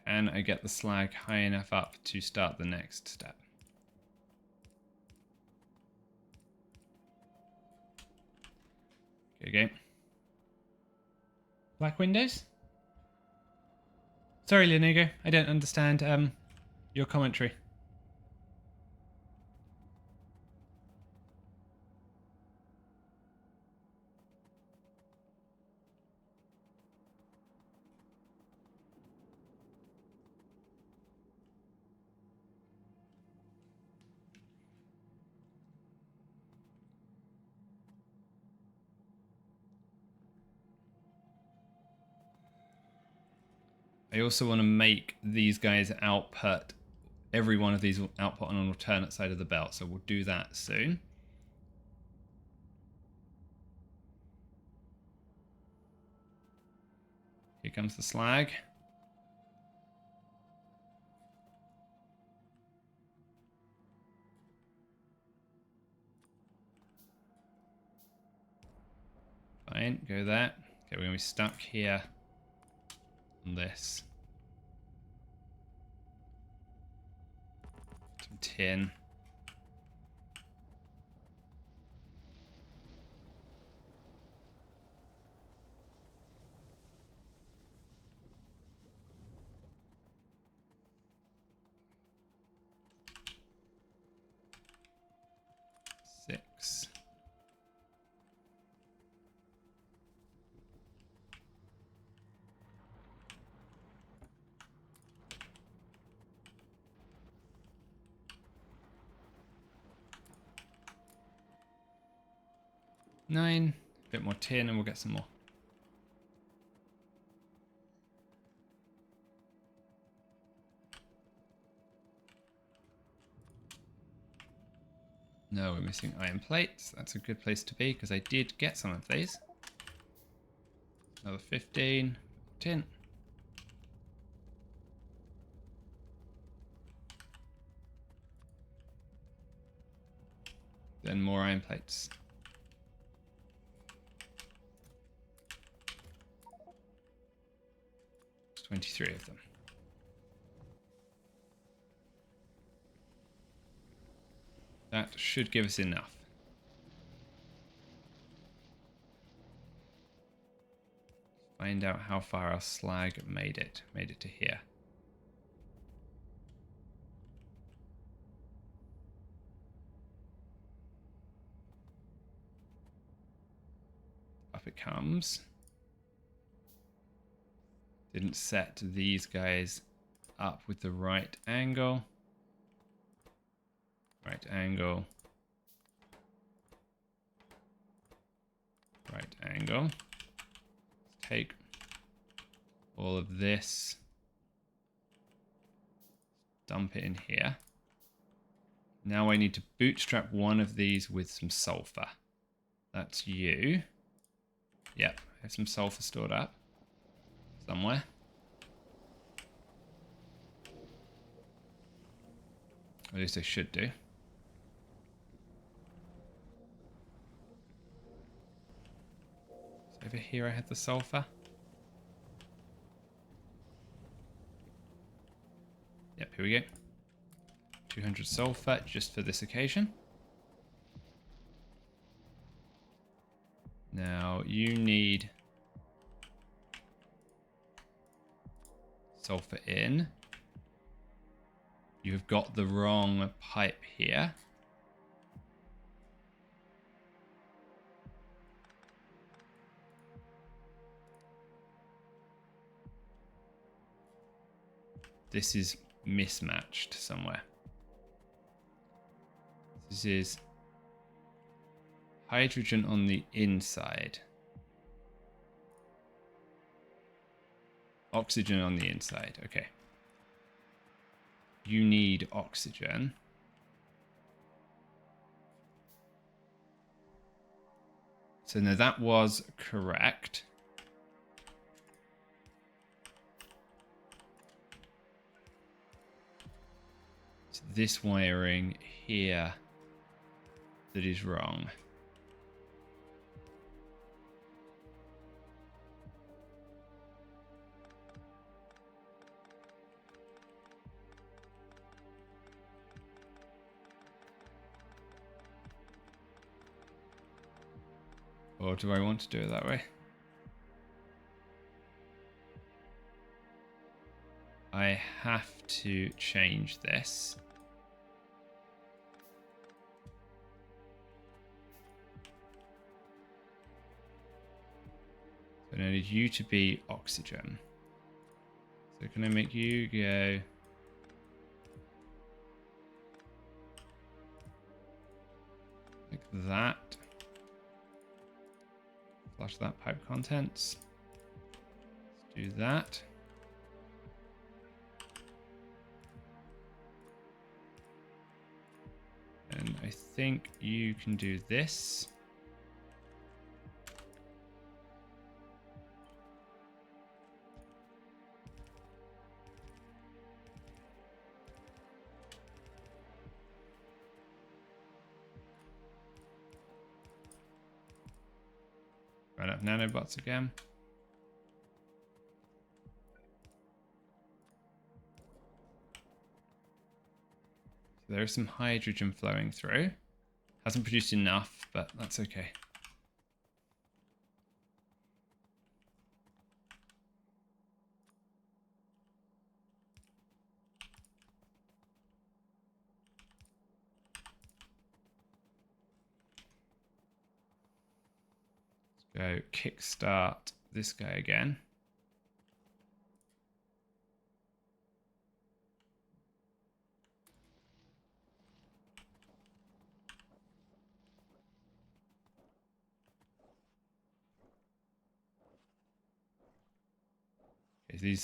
Can I get the slag high enough up to start the next step? Okay. Black windows? Sorry, Leonigo, I don't understand your commentary. I also want to make these guys output, every one of these will output on an alternate side of the belt, so we'll do that soon. Here comes the slag. Fine, go there. Okay, we're going to be stuck here on this. Some tin. Six. Nine. A bit more tin and we'll get some more. No, we're missing iron plates. That's a good place to be because I did get some of these. Another 15. Tin. Then more iron plates. There's 23 of them. That should give us enough. Find out how far our slag made it. Made it to here. Up it comes. Didn't set these guys up with the right angle. Right angle. angle. Let's take all of this, dump it in here. Now I need to bootstrap one of these with some sulfur. That's you. Yep, I have some sulfur stored up somewhere. At least I should do. So over here I had the sulfur. Yep, here we go. 200 sulfur just for this occasion. Now you need sulfur in. You have got the wrong pipe here. This is mismatched somewhere. This is hydrogen on the inside. Oxygen on the inside. Okay. You need oxygen. So now that was correct. It's this wiring here that is wrong. Or do I want to do it that way? I have to change this. So I need you to be oxygen. So can I make you go... like that? Flush that pipe contents. Let's do that. And I think you can do this. Run up nanobots again. So there is some hydrogen flowing through. Hasn't produced enough, but that's okay. Go kickstart this guy again. Okay,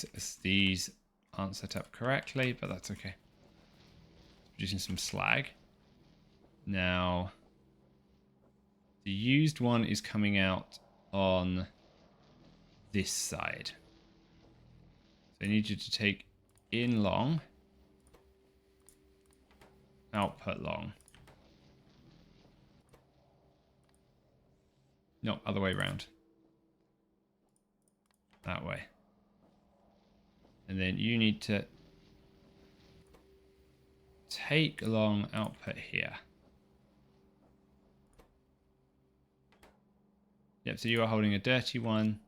these aren't set up correctly, but that's okay. It's producing some slag. Now, the used one is coming out on this side. So I need you to take in long, output long. No, other way around. That way. And then you need to take long output here. Yep, so you are holding a dirty one.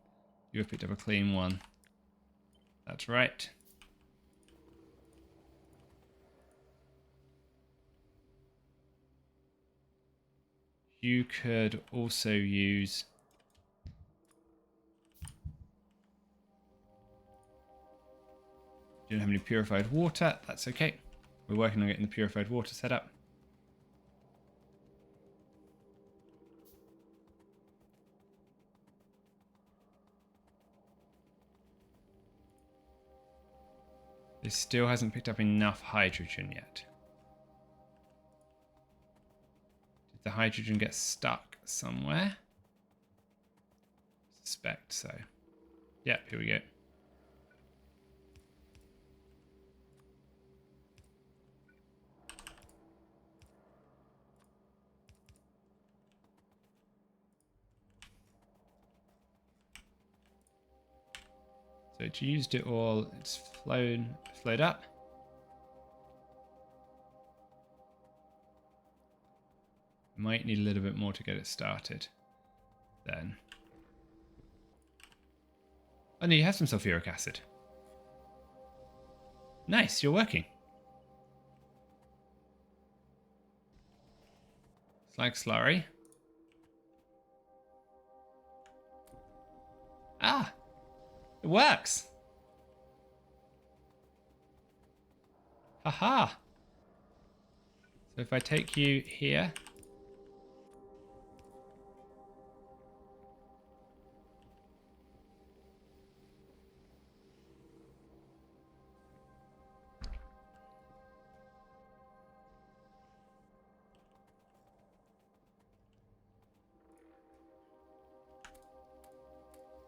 You have picked up a clean one. That's right. You could also use... You don't have any purified water. That's okay. We're working on getting the purified water set up. This still hasn't picked up enough hydrogen yet. Did the hydrogen get stuck somewhere? Suspect so. Yep, here we go. So it's used it all. It's flowed up. Might need a little bit more to get it started. Then. Oh no, you have some sulfuric acid. Nice, you're working. Slag slurry. Ah! It works! Haha! So if I take you here...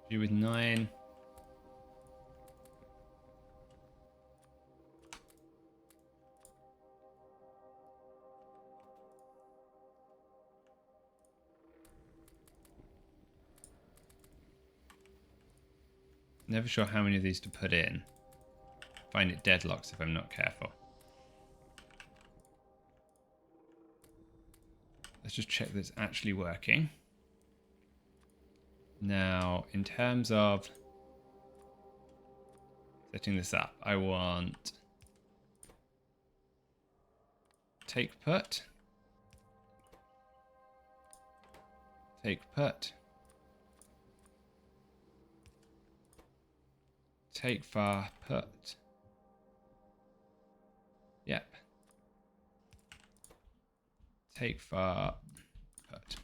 you with 9. Never sure how many of these to put in. Find it deadlocks if I'm not careful. Let's just check that it's actually working. Now, in terms of setting this up, I want take put, take put, take var put. Yep. Take var put.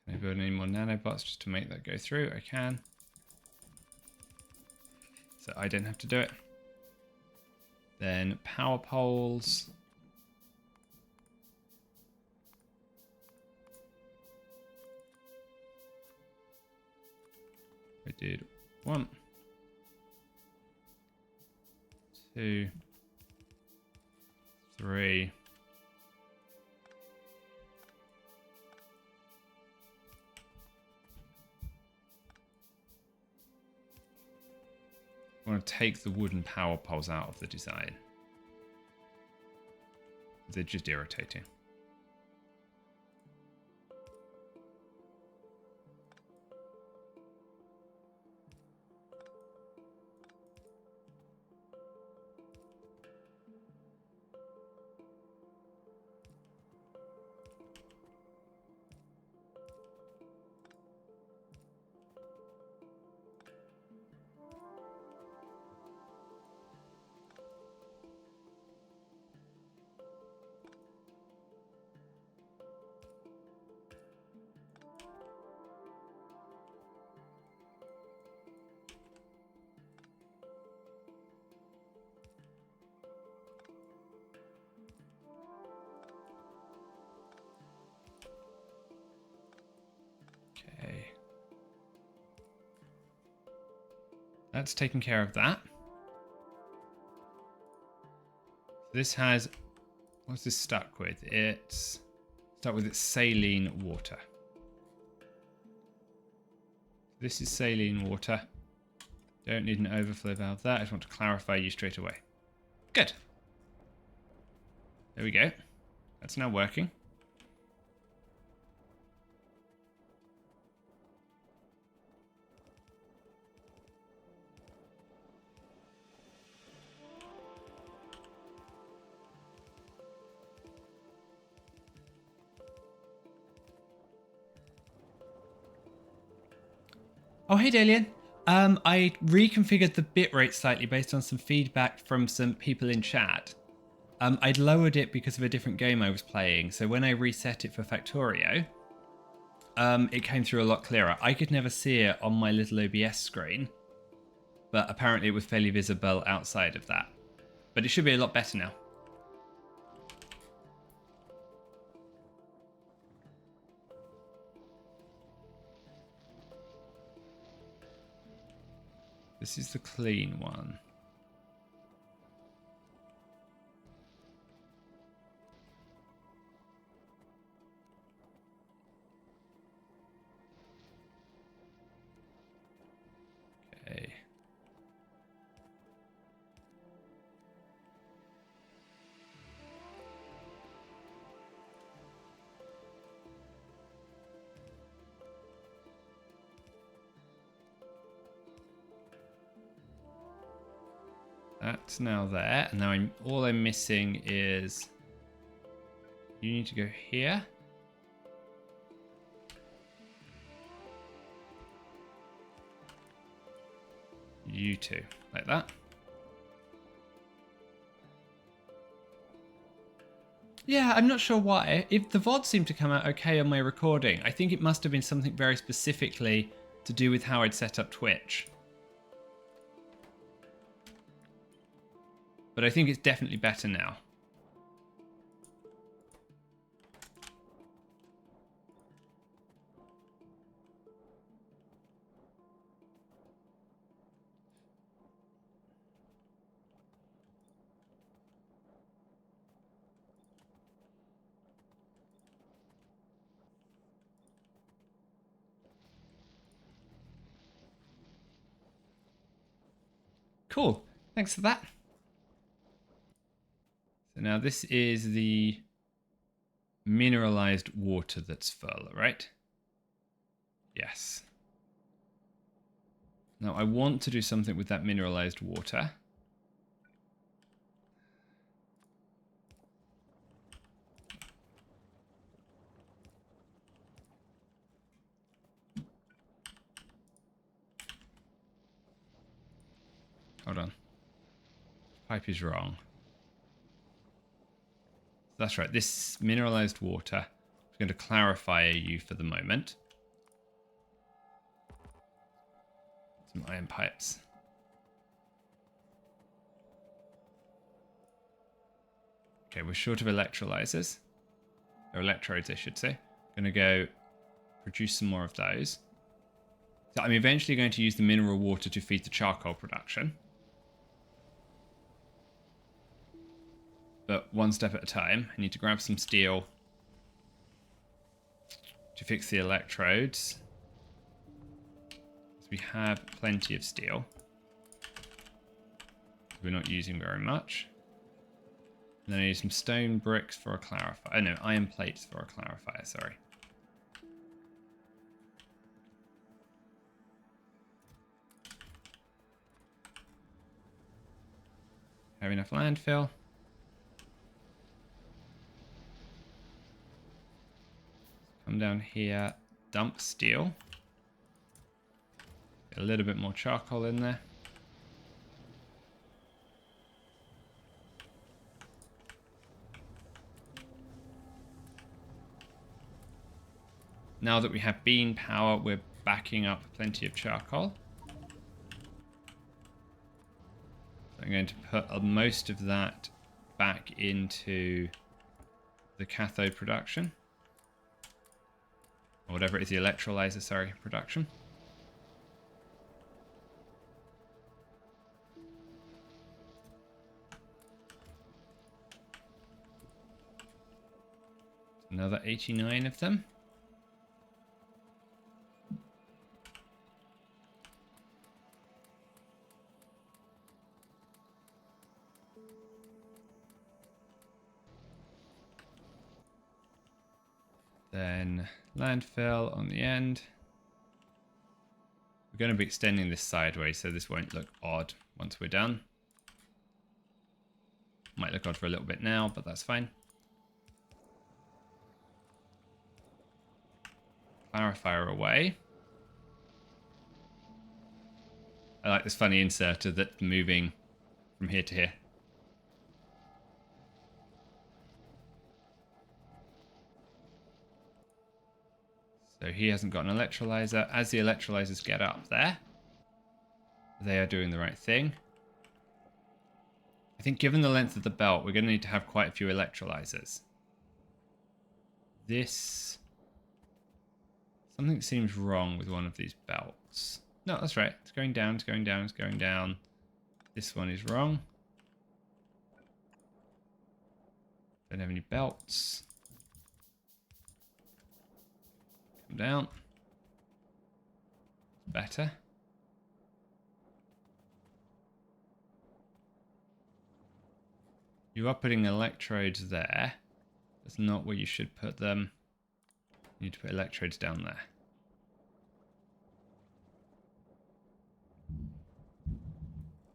Can I build any more nanobots just to make that go through? I can. So I don't have to do it. Then power poles. I did 1, 2, 3. I want to take the wooden power poles out of the design. They're just irritating. Okay. That's taken care of that. This has, what's this stuck with? It's stuck with its saline water. This is saline water. Don't need an overflow valve there. I just want to clarify you straight away. Good. There we go. That's now working. Oh, hey, Dalian. I reconfigured the bitrate slightly based on some feedback from some people in chat. I'd lowered it because of a different game I was playing. So when I reset it for Factorio, it came through a lot clearer. I could never see it on my little OBS screen, but apparently it was fairly visible outside of that. But it should be a lot better now. This is the clean one. Okay. That's now there, and now all I'm missing is you need to go here. You two, like that. Yeah, I'm not sure why. If the VOD seemed to come out okay on my recording, I think it must have been something very specifically to do with how I'd set up Twitch. But I think it's definitely better now. Cool. Thanks for that. So now this is the mineralized water that's full, right? Yes. Now I want to do something with that mineralized water. Hold on. Pipe is wrong. That's right. This mineralized water is going to clarify you for the moment. Some iron pipes. Okay, we're short of electrolyzers. Or electrodes, I should say. Going to go produce some more of those. So I'm eventually going to use the mineral water to feed the charcoal production. But one step at a time. I need to grab some steel to fix the electrodes. So we have plenty of steel. We're not using very much. And then I need some stone bricks for a clarifier. Oh no, iron plates for a clarifier, sorry. Have enough landfill. Come down here, dump steel. Get a little bit more charcoal in there. Now that we have bean power, we're backing up plenty of charcoal. So I'm going to put most of that back into the cathode production. Or whatever it is, the electrolyzer, sorry, production. Another 89 of them. Then landfill on the end. We're going to be extending this sideways so this won't look odd once we're done. Might look odd for a little bit now, but that's fine. Clarifier away. I like this funny inserter that's moving from here to here. So he hasn't got an electrolyzer. As the electrolyzers get up there, they are doing the right thing. I think given the length of the belt, we're going to need to have quite a few electrolyzers. This... Something seems wrong with one of these belts. No, that's right. It's going down, it's going down, it's going down. This one is wrong. Don't have any belts. Come down. Better. You are putting electrodes there. That's not where you should put them. You need to put electrodes down there.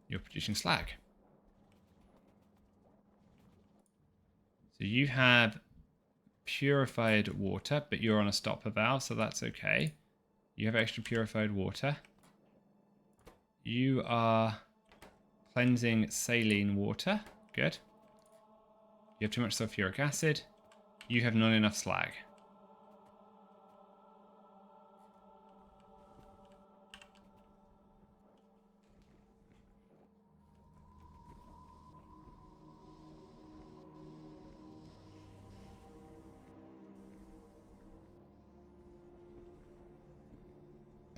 You're producing slag. So you have purified water, but you're on a stopper valve, so that's okay. You have extra purified water. You are cleansing saline water. Good. You have too much sulfuric acid. You have not enough slag.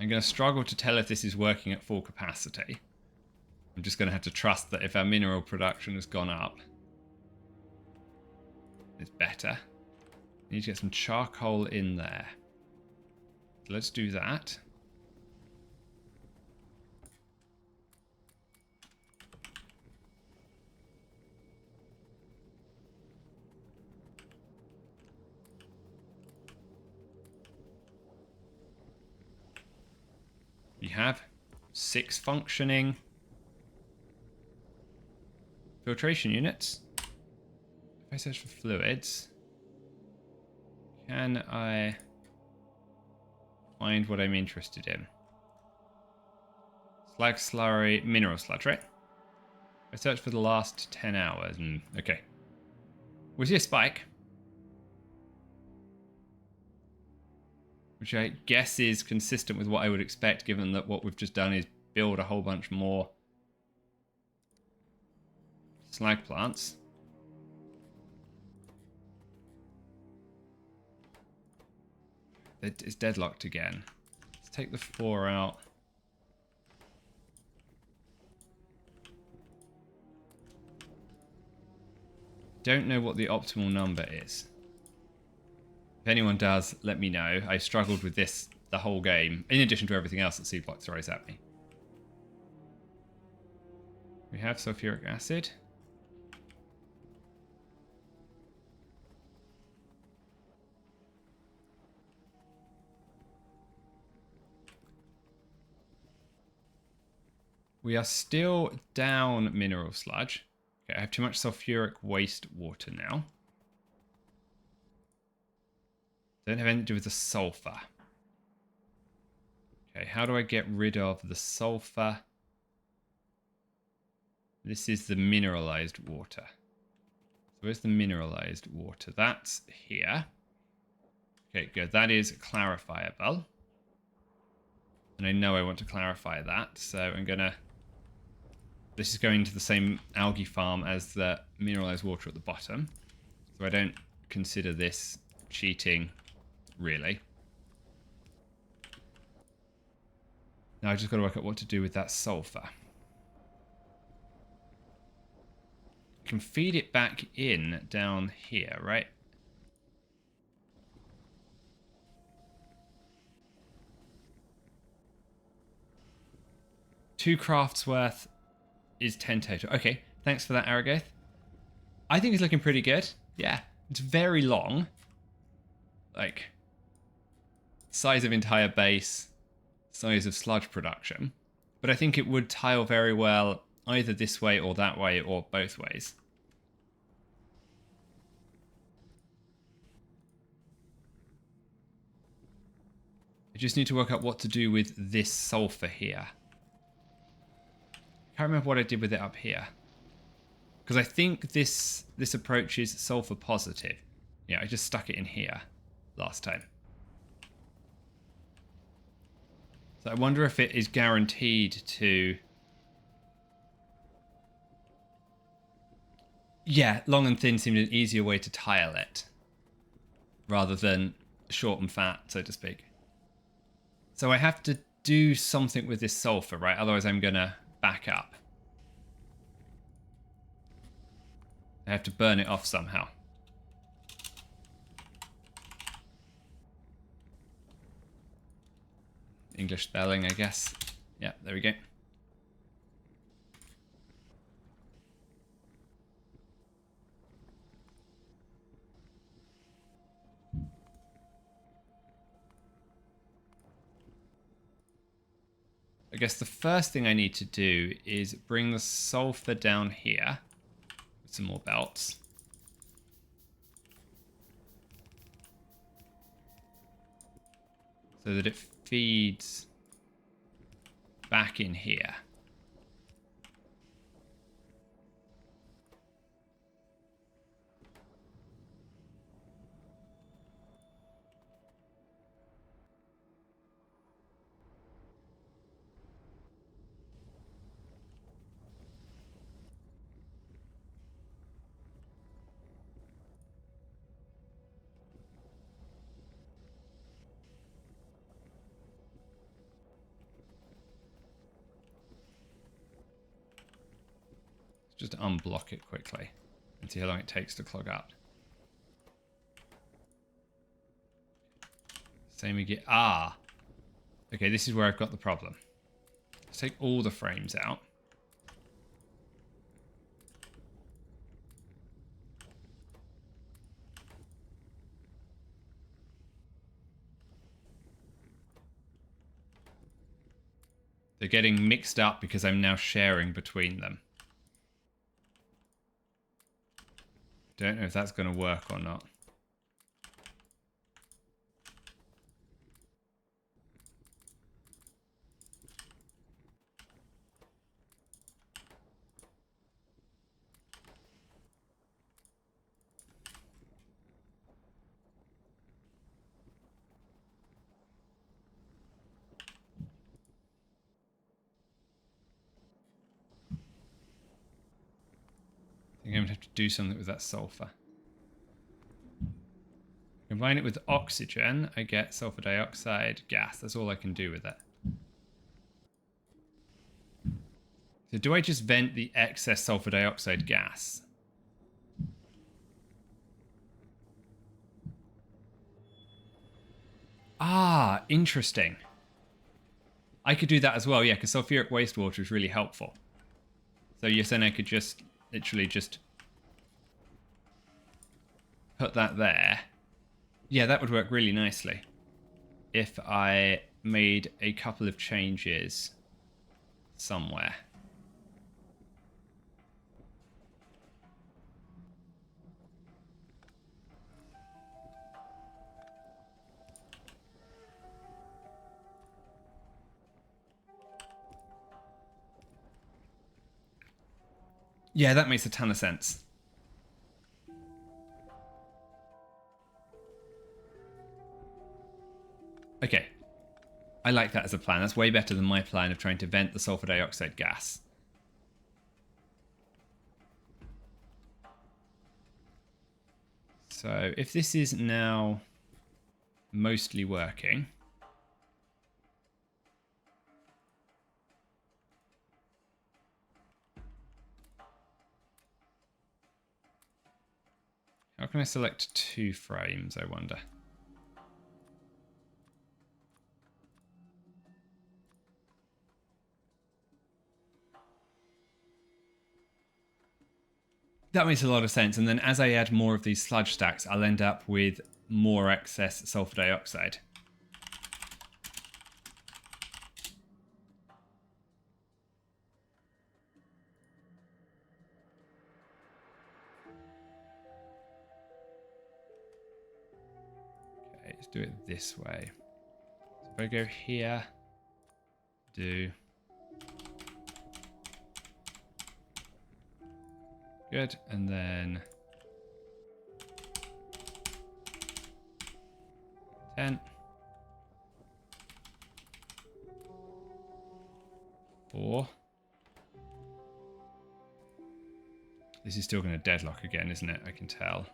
I'm going to struggle to tell if this is working at full capacity. I'm just going to have to trust that if our mineral production has gone up, it's better. We need to get some charcoal in there. So let's do that. We have 6 functioning filtration units. If I search for fluids, can I find what I'm interested in? Slag slurry, mineral sludge, right? I searched for the last 10 hours and okay. We see a spike, which I guess is consistent with what I would expect, given that what we've just done is build a whole bunch more slag plants. It's deadlocked again. Let's take the 4 out. Don't know what the optimal number is. If anyone does, let me know. I struggled with this the whole game, in addition to everything else that C-Block throws at me. We have sulfuric acid. We are still down mineral sludge. Okay, I have too much sulfuric waste water now. Don't have anything to do with the sulfur. Okay, how do I get rid of the sulfur? This is the mineralized water. So where's the mineralized water? That's here. Okay, good. That is clarifiable. And I know I want to clarify that, so I'm gonna... This is going to the same algae farm as the mineralized water at the bottom. So I don't consider this cheating, really. Now I just got to work out what to do with that sulfur. Can feed it back in down here, right? Two crafts worth is 10 total. Okay, thanks for that, Aragath. I think it's looking pretty good. Yeah, it's very long. Like, size of entire base, size of sludge production. But I think it would tile very well either this way or that way or both ways. I just need to work out what to do with this sulfur here. I can't remember what I did with it up here. Because I think this approach is sulfur positive. Yeah, I just stuck it in here last time. So I wonder if it is guaranteed to... Yeah, long and thin seemed an easier way to tile it, rather than short and fat, so to speak. So I have to do something with this sulfur, right? Otherwise I'm going to back up. I have to burn it off somehow. English spelling, I guess. Yeah, there we go. I guess the first thing I need to do is bring the sulfur down here with some more belts. So that it feeds back in here. Just unblock it quickly and see how long it takes to clog up. Same again. Ah, okay, this is where I've got the problem. Let's take all the frames out. They're getting mixed up because I'm now sharing between them. Don't know if that's going to work or not. I think I'm going to have to do something with that sulfur. Combine it with oxygen, I get sulfur dioxide gas. That's all I can do with it. So do I just vent the excess sulfur dioxide gas? Ah, interesting. I could do that as well, yeah, because sulfuric wastewater is really helpful. So you're saying I could just literally just put that there. Yeah, that would work really nicely if I made a couple of changes somewhere. Yeah, that makes a ton of sense. Okay. I like that as a plan. That's way better than my plan of trying to vent the sulfur dioxide gas. So if this is now mostly working... How can I select 2 frames, I wonder? That makes a lot of sense. And then as I add more of these sludge stacks, I'll end up with more excess sulfur dioxide. Okay, let's do it this way. So if I go here, do... Good, and then 10. This is still going to deadlock again, isn't it? I can tell.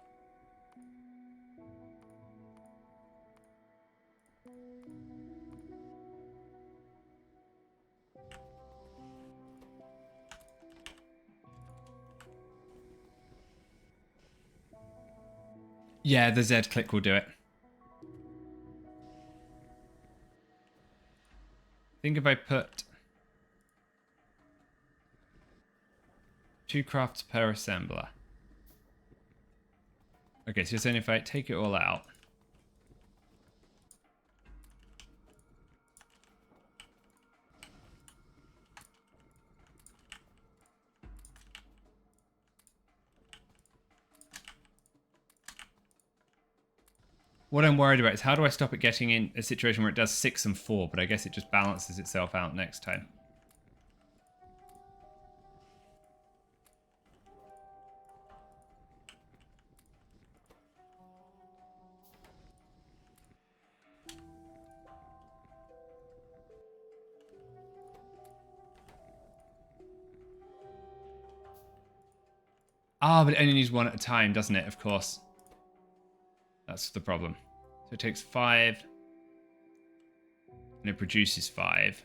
Yeah, the Z click will do it. I think if I put 2 crafts per assembler. Okay, so you're saying if I take it all out. What I'm worried about is how do I stop it getting in a situation where it does 6 and 4, but I guess it just balances itself out next time. Ah, but it only needs 1 at a time, doesn't it? Of course. That's the problem. So it takes 5. And it produces 5.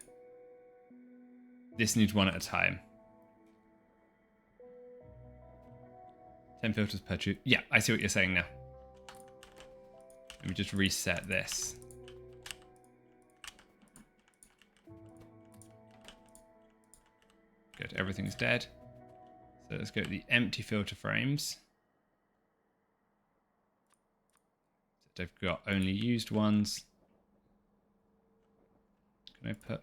This needs 1 at a time. 10 filters per tube. Yeah, I see what you're saying now. Let me just reset this. Good, everything's dead. So let's go to the empty filter frames. So I've got only used ones. Can I put...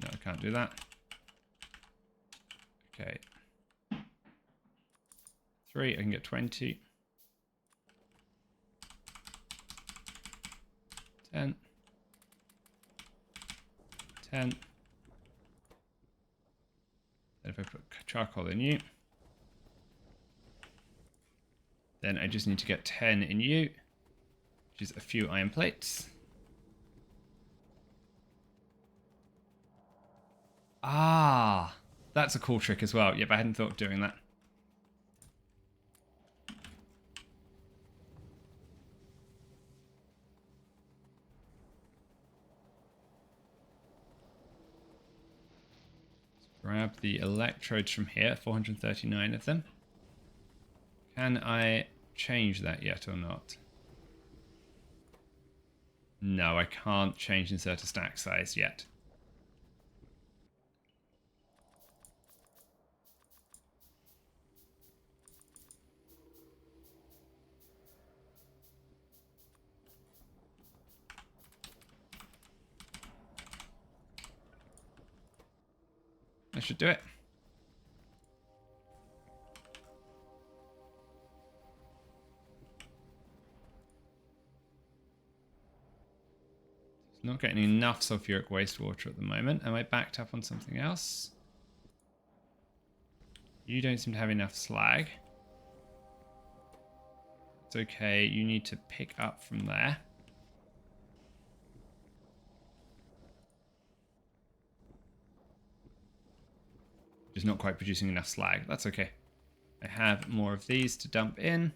No, I can't do that. Okay. 3, I can get 20. 10. 10. Then if I put charcoal in you, then I just need to get 10 in you, which is a few iron plates. Ah, that's a cool trick as well. Yep, I hadn't thought of doing that. Grab the electrodes from here, 439 of them. Can I change that yet or not? No, I can't change insert a stack size yet. That should do it. It's not getting enough sulfuric wastewater at the moment. Am I backed up on something else? You don't seem to have enough slag. It's okay, you need to pick up from there. Just not quite producing enough slag. That's okay. I have more of these to dump in.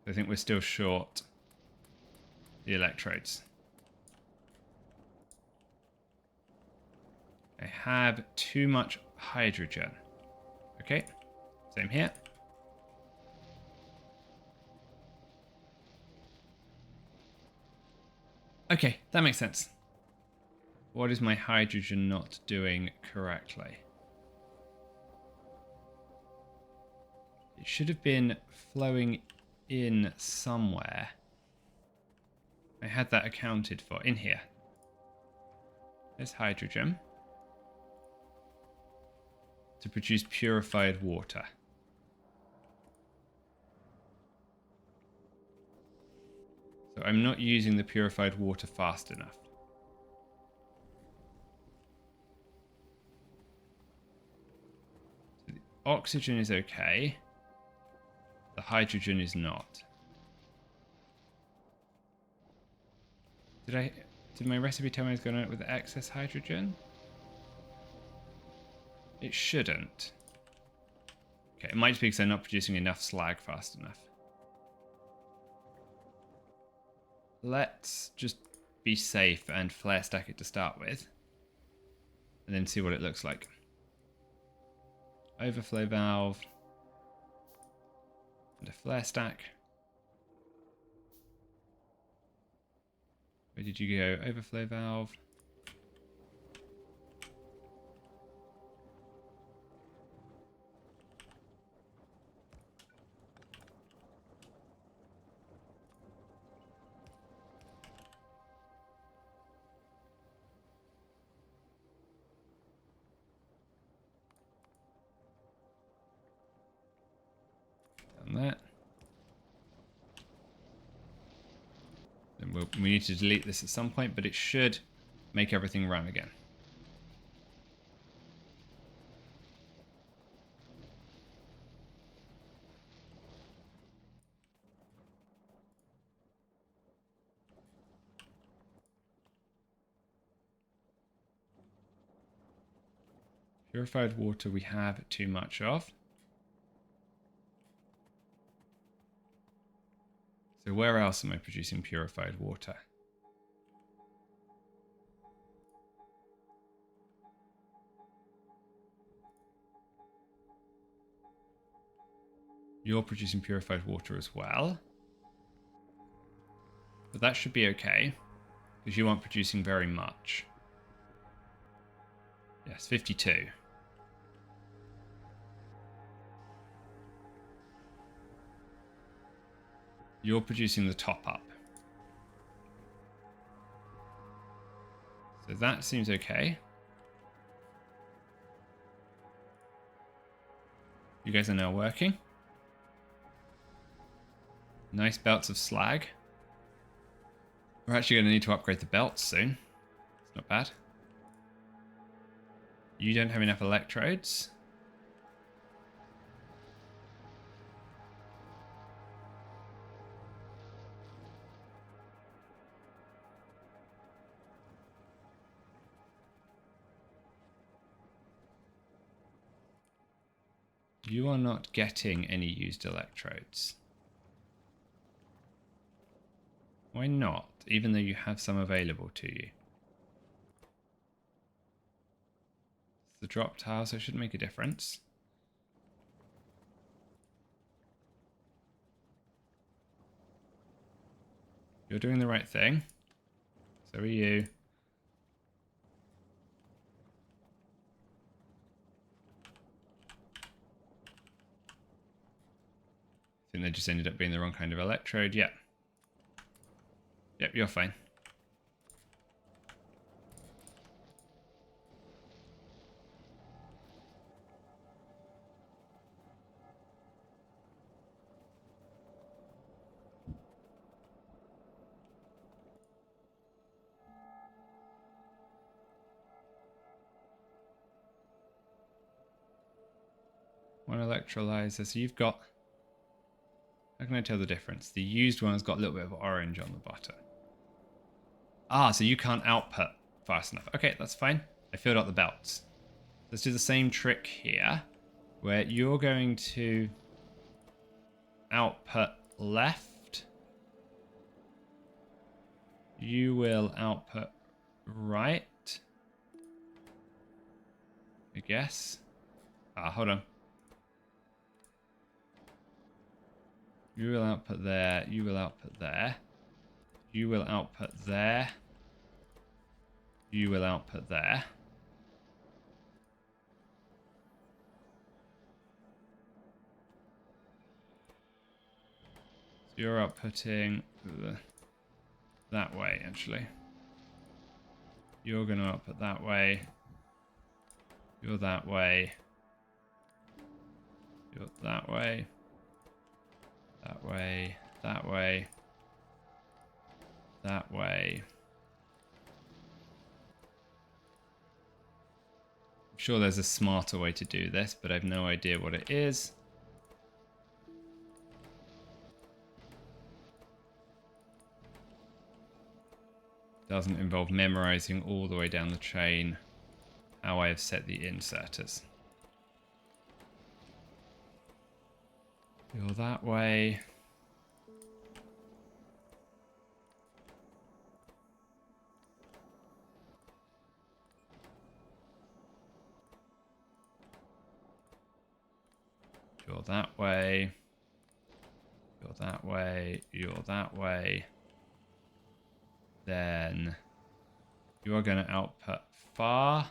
I think we're still short the electrodes. I have too much hydrogen. Okay, same here. Okay, that makes sense. What is my hydrogen not doing correctly? It should have been flowing in somewhere. I had that accounted for in here. There's hydrogen to produce purified water. So I'm not using the purified water fast enough. So the oxygen is okay. The hydrogen is not. Did I... Did my recipe tell me it's going to with excess hydrogen? It shouldn't. Okay, it might just be because they're not producing enough slag fast enough. Let's just be safe and flare stack it to start with. And then see what it looks like. Overflow valve. And a flare stack. Where did you go? Overflow valve. Done that. Then we need to delete this at some point, but it should make everything run again. Purified water we have too much of. So where else am I producing purified water? You're producing purified water as well. But that should be okay, because you aren't producing very much. Yes, 52. You're producing the top up. So that seems okay. You guys are now working. Nice belts of slag. We're actually going to need to upgrade the belts soon. It's not bad. You don't have enough electrodes. You are not getting any used electrodes. Why not? Even though you have some available to you. It's the drop tile, so it shouldn't make a difference. You're doing the right thing. So are you. I think they just ended up being the wrong kind of electrode. Yeah. Yep, you're fine. One electrolyzer. So you've got... How can I tell the difference? The used one has got a little bit of orange on the bottom. Ah, so you can't output fast enough. Okay, that's fine. I filled out the belts. Let's do the same trick here, where you're going to output left. You will output right. I guess. Ah, hold on. You will output there. You will output there. You will output there. You will output there. So you're outputting that way, actually. You're going to output that way. You're that way. You're that way. That way. That way. That way. I'm sure there's a smarter way to do this, but I have no idea what it is. Doesn't involve memorizing all the way down the chain how I have set the inserters. You're that way. You're that way. You're that way. You're that way. Then you're going to output far.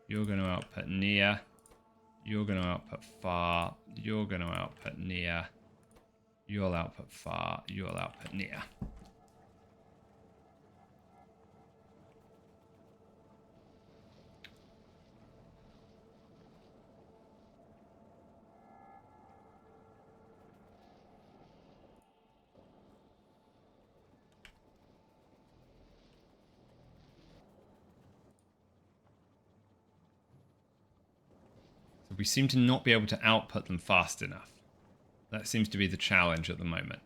You're going to output near. You're going to output far. You're going to output near. You'll output far. You'll output near. So we seem to not be able to output them fast enough. That seems to be the challenge at the moment.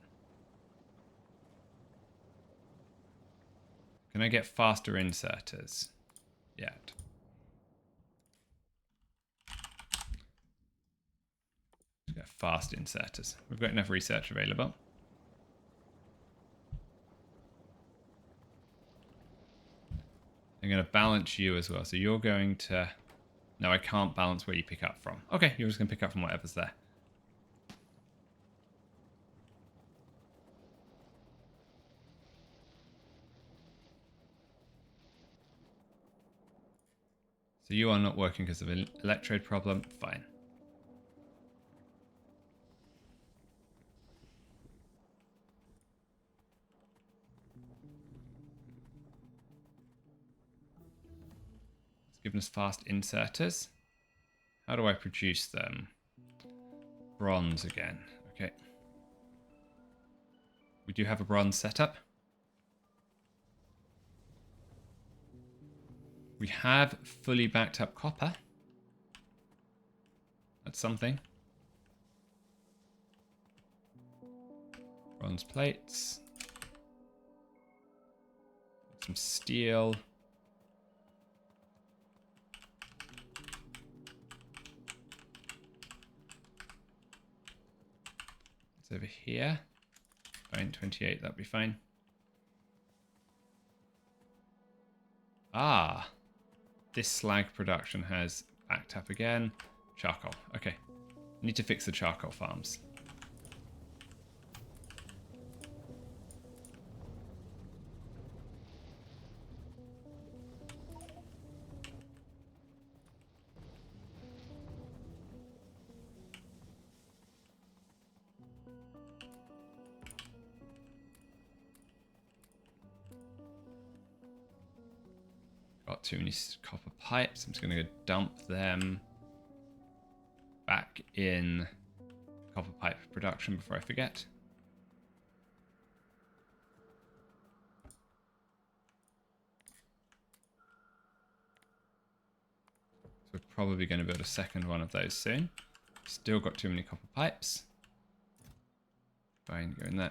Can I get faster inserters? Yet. Let's get fast inserters. We've got enough research available. I'm going to balance you as well. So you're going to... No, I can't balance where you pick up from. Okay, you're just going to pick up from whatever's there. So you are not working because of an electrode problem. Fine. It's given us fast inserters. How do I produce them? Bronze again. Okay. We do have a bronze setup. We have fully backed up copper. That's something. Bronze plates. Some steel. It's over here. Fine, 28, that'd be fine. Ah, this slag production has backed up again. Charcoal, okay. Need to fix the charcoal farms. Got too many copper pipes. I'm just going to go dump them back in copper pipe production before I forget. So we're probably going to build a second one of those soon. Still got too many copper pipes. Fine, go in there.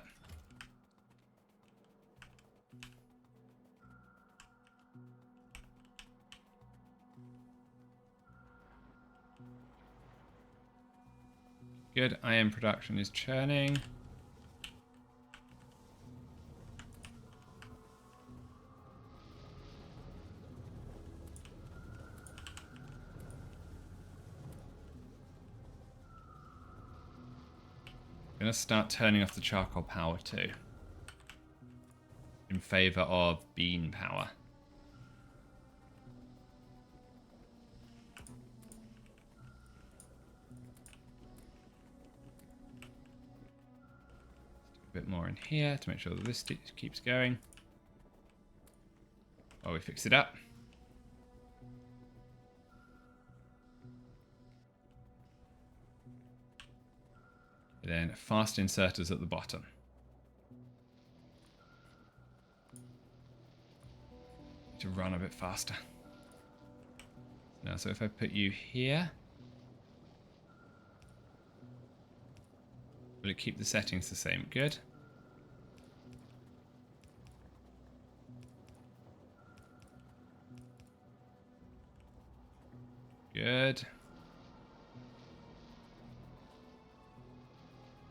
Good, iron production is churning. I'm going to start turning off the charcoal power too. In favor of bean power. A bit more in here to make sure that this keeps going while we fix it up. And then fast inserters at the bottom. Need to run a bit faster. Now, so if I put you here, will it keep the settings the same? Good. Good.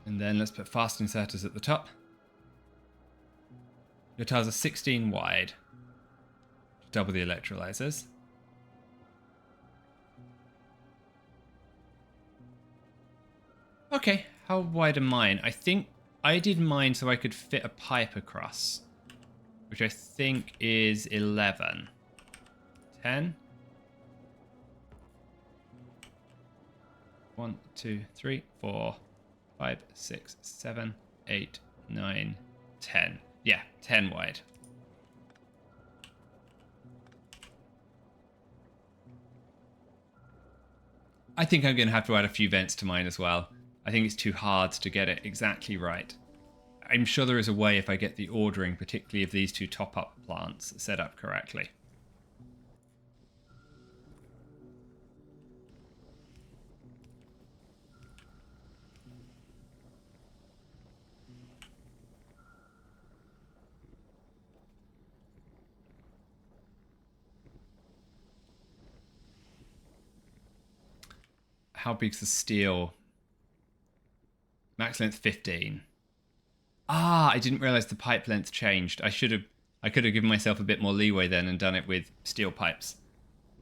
And then let's put fast inserters at the top. Your tiles are 16 wide. Double the electrolyzers. Okay, how wide are mine? I think I did mine so I could fit a pipe across, which I think is 11. 10. 1, 2, 3, 4, 5, 6, 7, 8, 9, 10. Yeah, 10 wide. I think I'm going to have to add a few vents to mine as well. I think it's too hard to get it exactly right. I'm sure there is a way if I get the ordering, particularly of these two top-up plants, set up correctly. How big's the steel? Max length 15. Ah, I didn't realize the pipe length changed. I could have given myself a bit more leeway then and done it with steel pipes.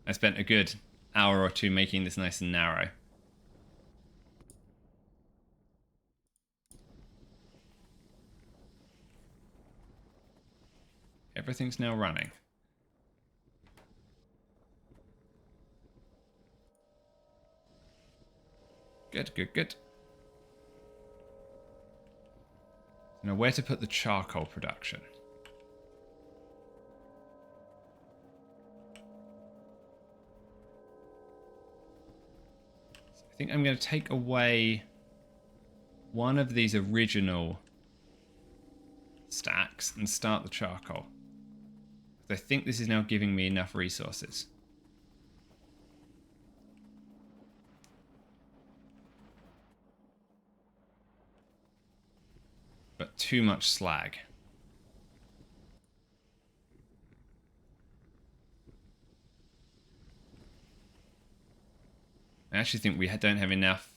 I spent a good hour or two making this nice and narrow. Everything's now running. Good, good, good. Now where to put the charcoal production? So I think I'm going to take away one of these original stacks and start the charcoal. I think this is now giving me enough resources. But too much slag. I actually think we don't have enough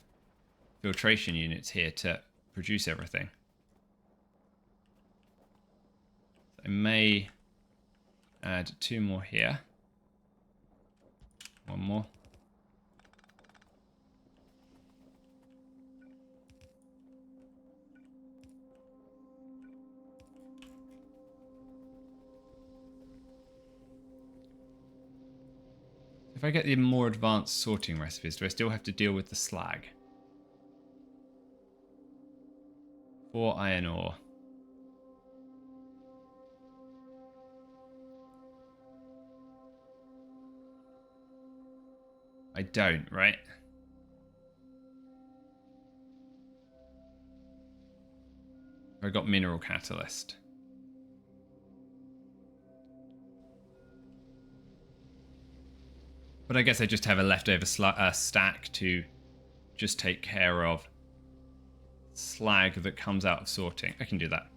filtration units here to produce everything. I may add 2 more here. 1 more. If I get the more advanced sorting recipes, do I still have to deal with the slag? 4 iron ore. I don't, right? I got mineral catalyst. But I guess I just have a leftover stack to just take care of slag that comes out of sorting. I can do that.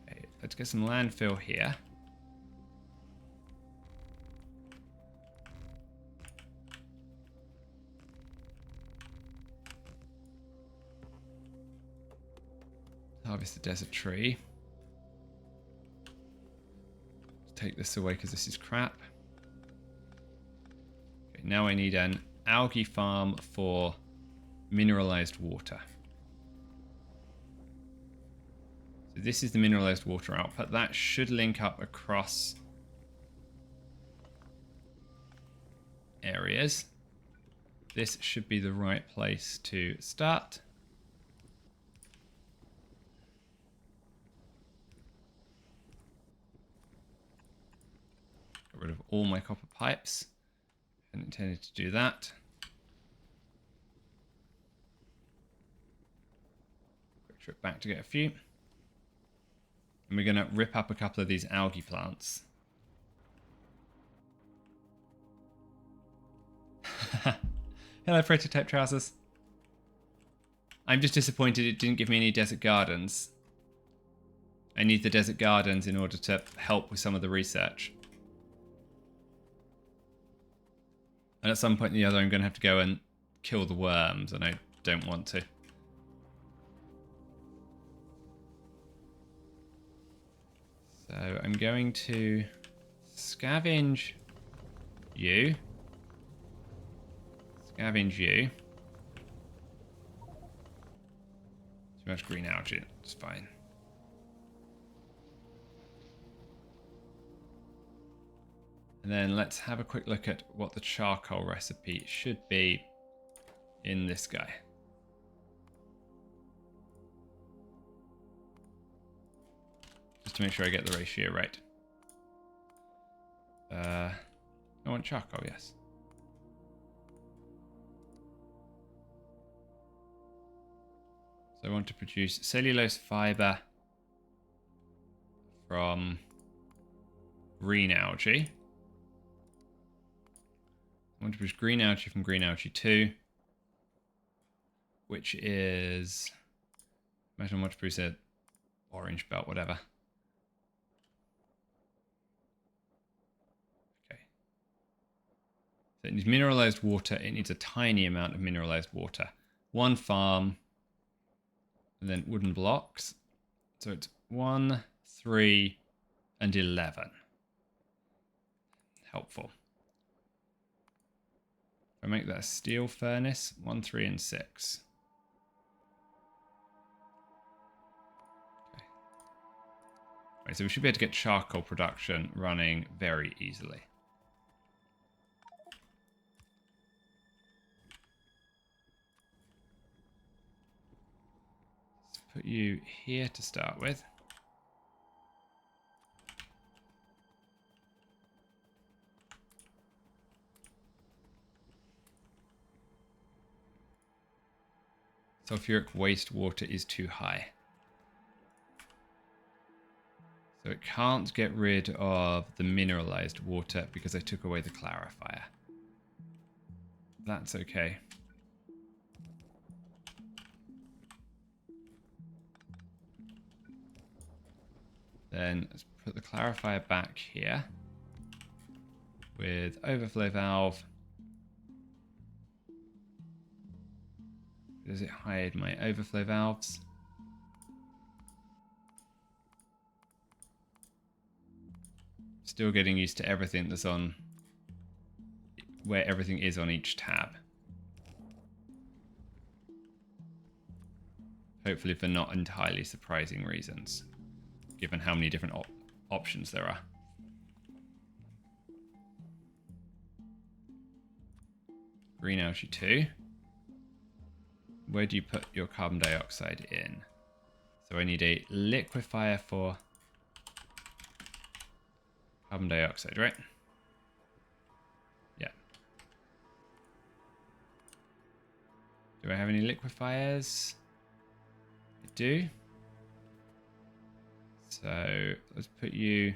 Okay, let's get some landfill here. Harvest the desert tree. Take this away because this is crap. Okay, now I need an algae farm for mineralized water. So this is the mineralized water output. That should link up across areas. This should be the right place to start. Get rid of all my copper pipes. I hadn't intended to do that. Quick trip back to get a few. And we're going to rip up a couple of these algae plants. Hello, prototype trousers. I'm just disappointed it didn't give me any desert gardens. I need the desert gardens in order to help with some of the research. And at some point or the other, I'm going to have to go and kill the worms, and I don't want to. So I'm going to scavenge you. Scavenge you. Too much green algae. It's fine. And then let's have a quick look at what the charcoal recipe should be in this guy. Just to make sure I get the ratio right. I want charcoal, yes. So I want to produce cellulose fiber from green algae. I want to produce green algae from green algae 2, which is... Imagine I want to produce an orange belt, whatever. Okay. So it needs mineralized water. It needs a tiny amount of mineralized water. 1 farm, and then wooden blocks. So it's 1, 3, and 11. Helpful. If I make that a steel furnace, 1, 3, and 6. Okay. Right, so we should be able to get charcoal production running very easily. Let's put you here to start with. Sulfuric wastewater is too high. So it can't get rid of the mineralized water because I took away the clarifier. That's okay. Then let's put the clarifier back here with overflow valve. Does it hide my overflow valves? Still getting used to everything that's on, where everything is on each tab. Hopefully for not entirely surprising reasons, given how many different options there are. Green algae 2. Where do you put your carbon dioxide in? So I need a liquefier for carbon dioxide, right? Yeah. Do I have any liquefiers? I do. So let's put you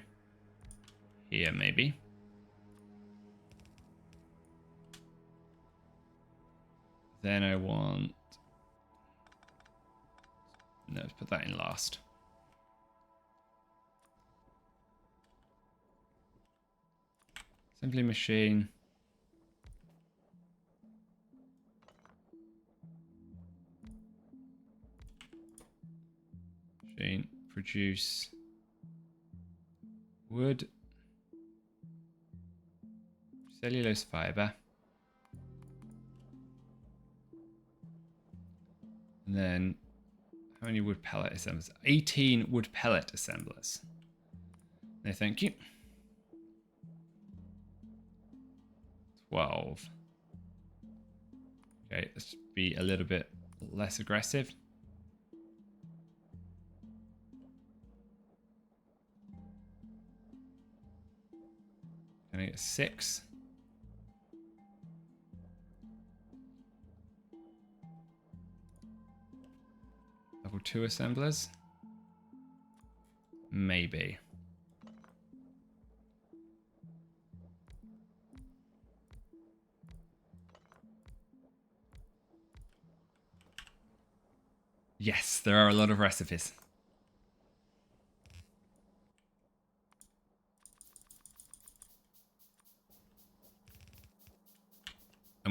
here, maybe. Then I want... No, let's put that in last. Simply machine. Machine. Produce wood. Cellulose fiber. And then how many wood pellet assemblers? 18 wood pellet assemblers. No, thank you. 12. Okay, let's be a little bit less aggressive. Can I get 6? Level 2 assemblers? Maybe. Yes, there are a lot of recipes.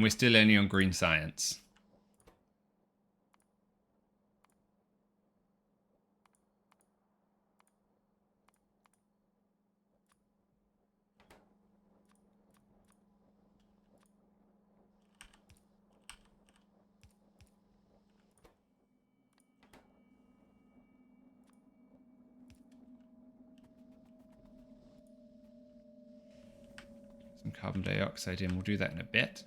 And we're still only on green science. Some carbon dioxide in. We'll do that in a bit.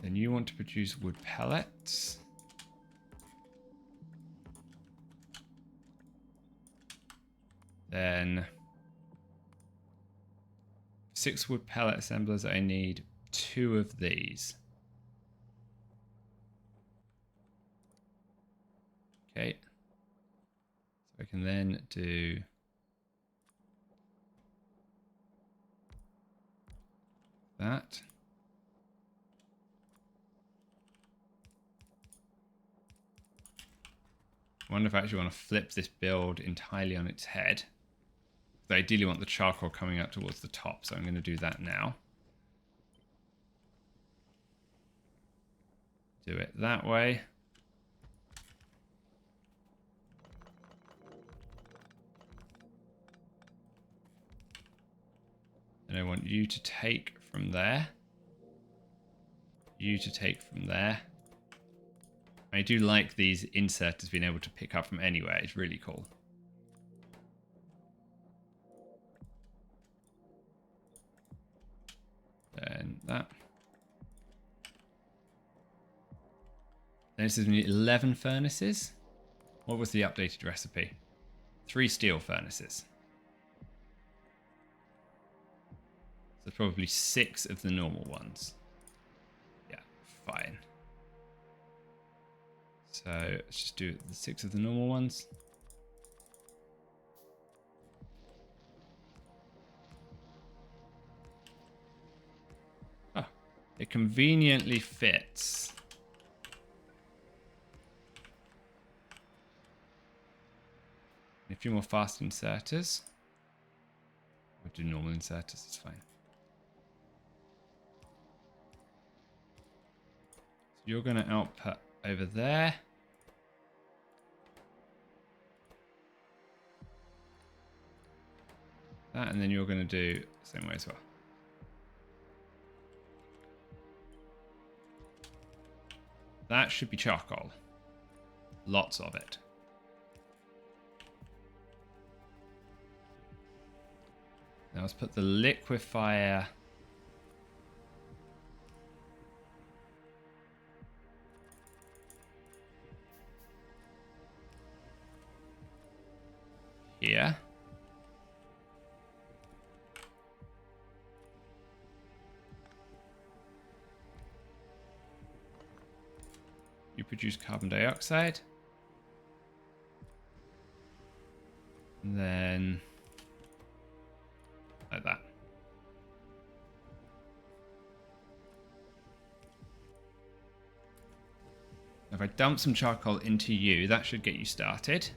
Then you want to produce wood pellets. Then 6 wood pellet assemblers, I need 2 of these. Okay. So I can then do that. I wonder if I actually want to flip this build entirely on its head. I ideally want the charcoal coming up towards the top, so I'm going to do that now. Do it that way. And I want you to take from there. You to take from there. I do like these inserters being able to pick up from anywhere. It's really cool. Then that. Then it says we need 11 furnaces. What was the updated recipe? 3 steel furnaces. So probably 6 of the normal ones. Yeah, fine. So let's just do the 6 of the normal ones. Oh, it conveniently fits. A few more fast inserters. We'll do normal inserters, it's fine. So you're going to output over there. That, and then you're going to do the same way as well. That should be charcoal. Lots of it. Now let's put the liquefier here. You produce carbon dioxide. And then like that. If I dump some charcoal into you, that should get you started.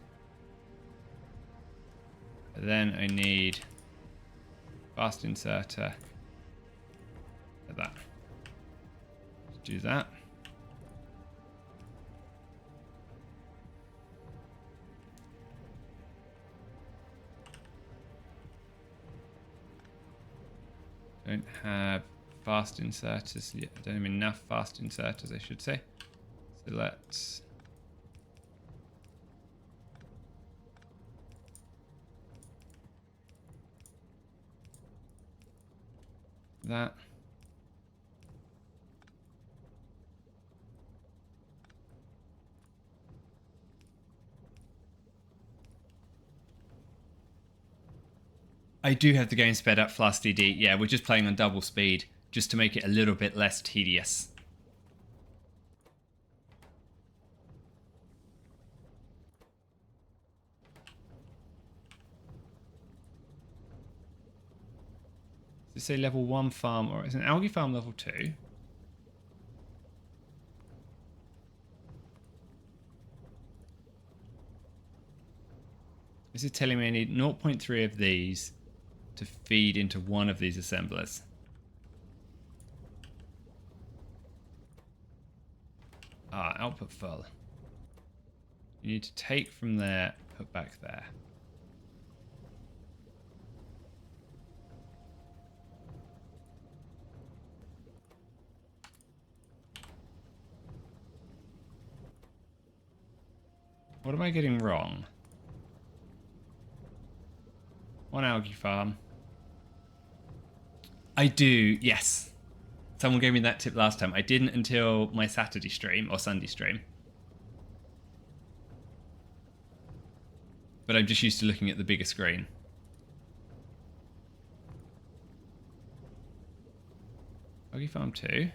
Then I need fast inserter like that. Let's do that. Don't have fast inserters yet. I don't have enough fast inserters, I should say. So let's that. I do have the game sped up Fast DD. Yeah, we're just playing on double speed just to make it a little bit less tedious. Does it say level 1 farm or is an algae farm level 2? This is telling me I need 0.3 of these to feed into one of these assemblers. Output full. You need to take from there, put back there. What am I getting wrong? One algae farm. I do, yes. Someone gave me that tip last time. I didn't until my Saturday stream or Sunday stream. But I'm just used to looking at the bigger screen. Algae farm 2.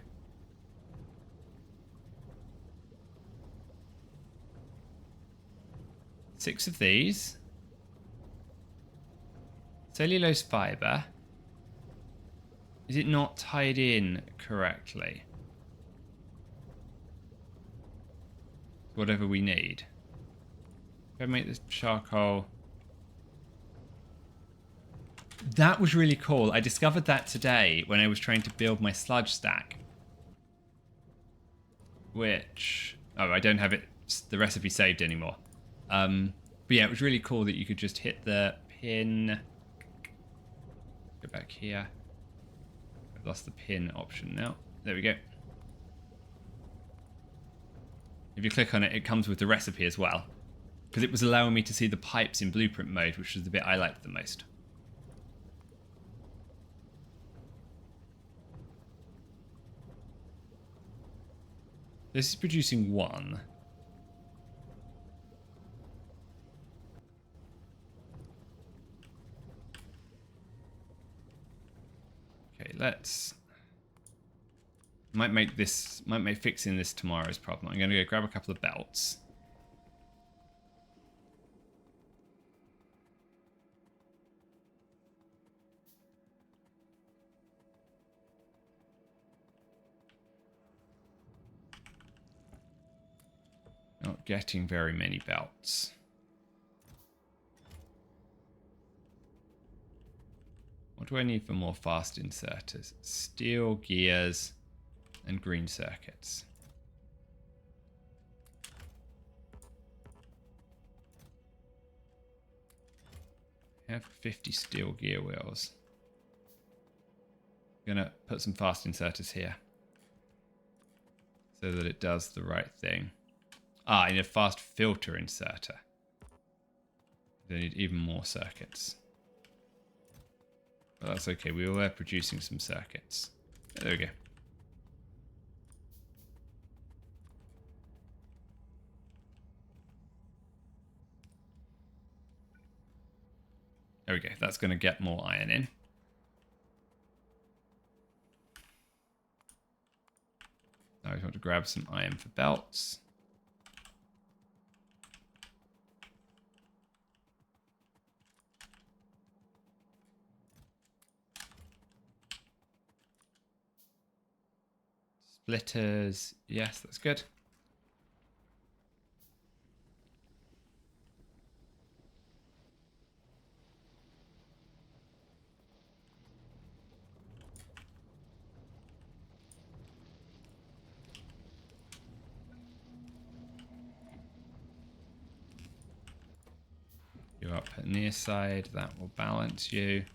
Six of these. Cellulose fiber. Is it not tied in correctly? Whatever we need. If I make this charcoal. That was really cool. I discovered that today when I was trying to build my sludge stack. Which... Oh, I don't have it, the recipe saved anymore. But yeah, it was really cool that you could just hit the pin. Go back here. I've lost the pin option now. There we go. If you click on it, it comes with the recipe as well. Because it was allowing me to see the pipes in blueprint mode, which was the bit I liked the most. This is producing 1. Okay, let's... Might make fixing this tomorrow's problem. I'm going to go grab a couple of belts. Not getting very many belts. What do I need for more fast inserters? Steel gears and green circuits. I have 50 steel gear wheels. I'm gonna put some fast inserters here so that it does the right thing. I need a fast filter inserter. I need even more circuits. But that's okay, we were producing some circuits. There we go. There we go, that's going to get more iron in. Now I just want to grab some iron for belts. Splitters, yes, that's good. You're up at near side, that will balance you.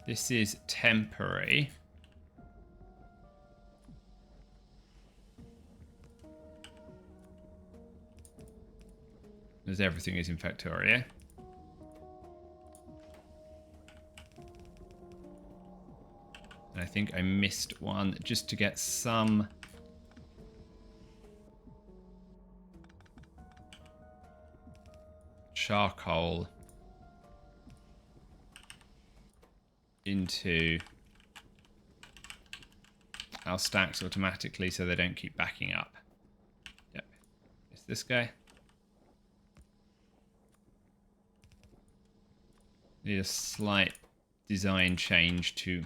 This is temporary. As everything is in Factorio. And I think I missed one just to get some charcoal into our stacks automatically so they don't keep backing up. Yep. It's this guy. Need a slight design change to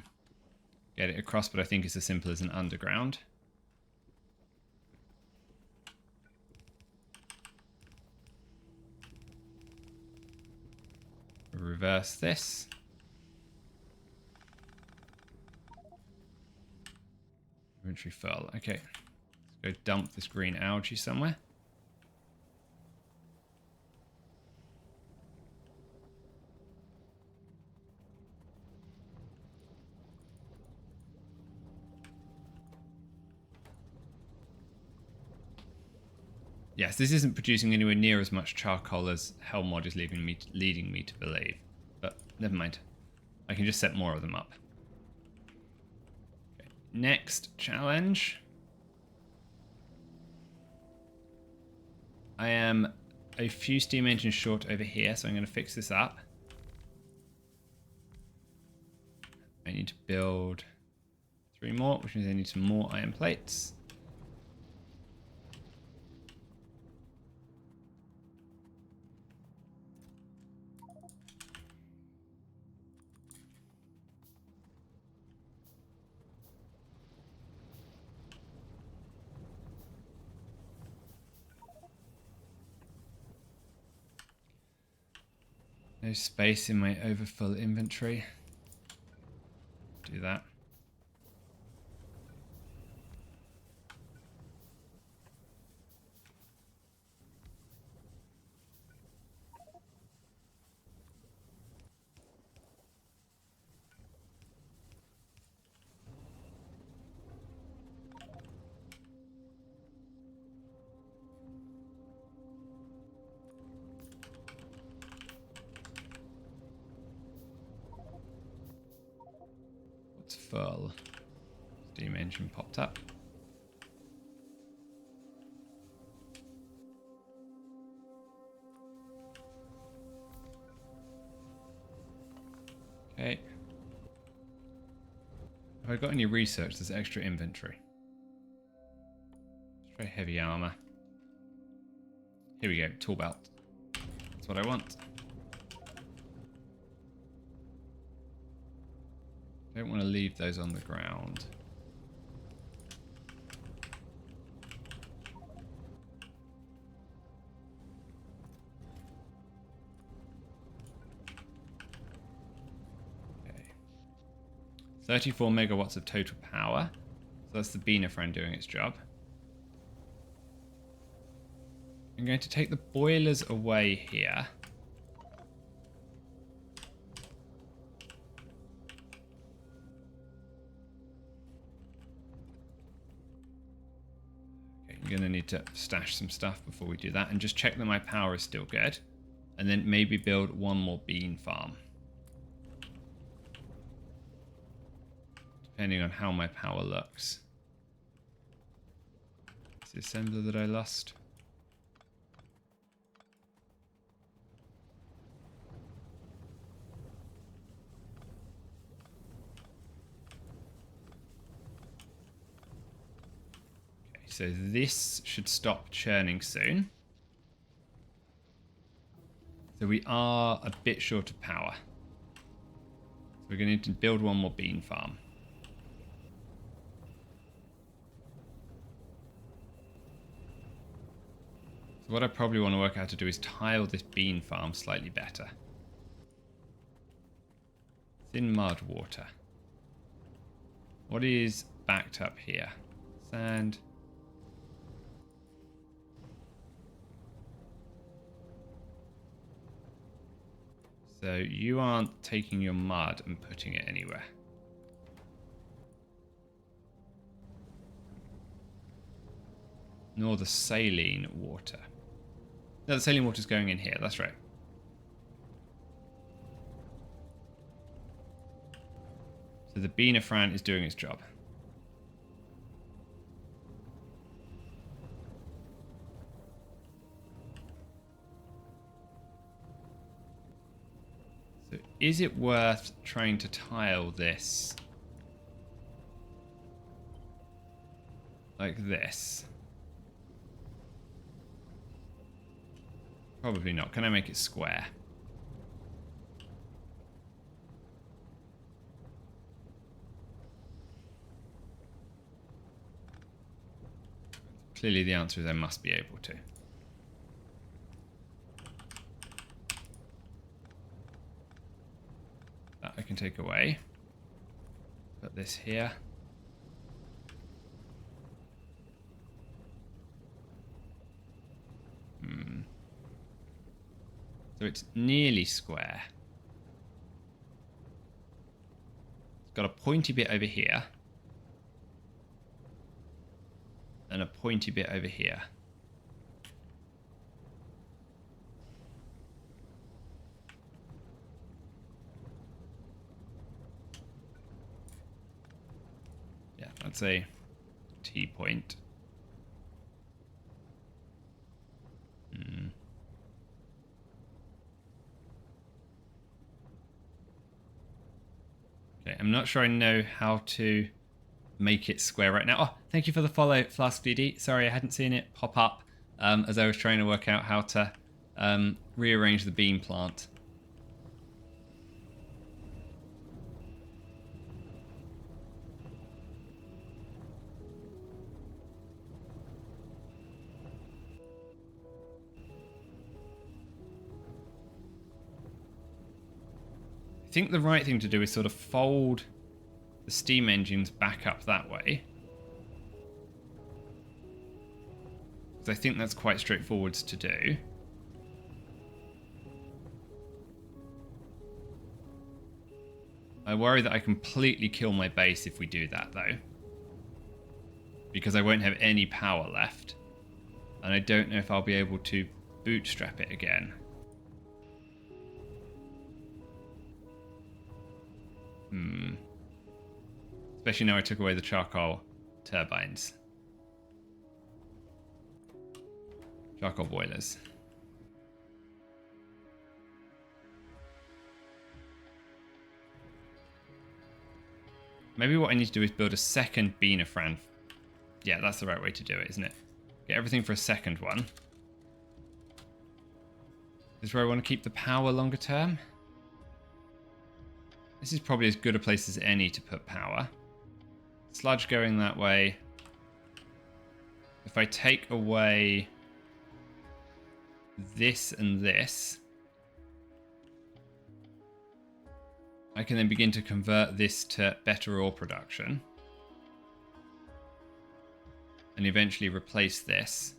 get it across, but I think it's as simple as an underground. Reverse this. Inventory full. Okay. Let's go dump this green algae somewhere. Yes, this isn't producing anywhere near as much charcoal as Hellmod is leading me to believe. But never mind. I can just set more of them up. Okay. Next challenge. I am a few steam engines short over here, so I'm going to fix this up. I need to build 3 more, which means I need some more iron plates. No space in my overfull inventory. Do that. What's full? Steam engine popped up. Okay. Have I got any research? There's extra inventory. Let's try heavy armor. Here we go, tool belt. That's what I want. Don't want to leave those on the ground. Okay. 34 megawatts of total power. So that's the Beanafran doing its job. I'm going to take the boilers away here. Okay, I'm going to need to stash some stuff before we do that and just check that my power is still good. And then maybe build one more bean farm. Depending on how my power looks. It's the assembler that I lost. So this should stop churning soon. So we are a bit short of power. So we're going to need to build one more bean farm. So what I probably want to work out how to do is tile this bean farm slightly better. Thin mud water. What is backed up here? Sand. So you aren't taking your mud and putting it anywhere. Nor the saline water. No, the saline water's going in here, that's right. So the Beanafran is doing its job. So is it worth trying to tile this like this? Probably not. Can I make it square? Clearly the answer is I must be able to. That I can take away. Put this here. So it's nearly square. It's got a pointy bit over here. And a pointy bit over here. Yeah, that's a T-point. Okay, I'm not sure I know how to make it square right now. Oh, thank you for the follow, Flask DD. Sorry, I hadn't seen it pop up as I was trying to work out how to rearrange the beam plant. I think the right thing to do is sort of fold the steam engines back up that way. Because I think that's quite straightforward to do. I worry that I completely kill my base if we do that, though. Because I won't have any power left. And I don't know if I'll be able to bootstrap it again. Especially now I took away the charcoal turbines. Charcoal boilers. Maybe what I need to do is build a second Beanafran. Yeah, that's the right way to do it, isn't it? Get everything for a second one. This is where I want to keep the power longer term. This is probably as good a place as any to put power. Sludge going that way. If I take away this and this, I can then begin to convert this to better ore production. And eventually replace this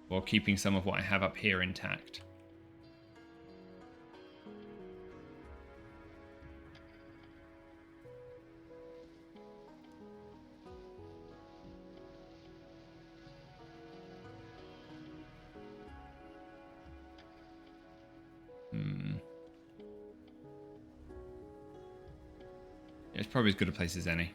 while keeping some of what I have up here intact. Yeah, it's probably as good a place as any.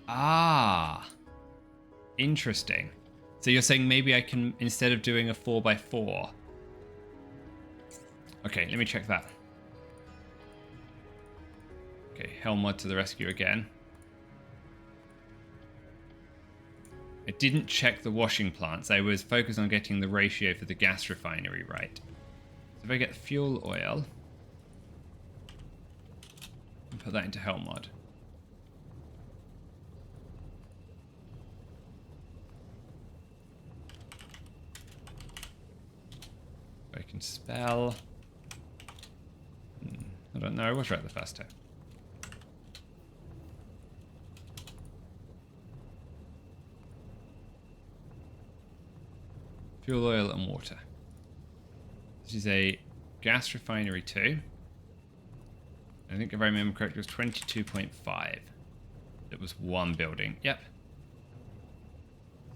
Ah, interesting. So you're saying maybe I can, instead of doing a 4x4. Okay, let me check that. Okay, Helmut to the rescue again. I didn't check the washing plants. I was focused on getting the ratio for the gas refinery right. So if I get fuel oil and put that into Helmut. I can spell. I don't know. I was right the first time. Fuel oil and water. This is a gas refinery 2. I think if I remember correctly, it was 22.5. It was one building. Yep.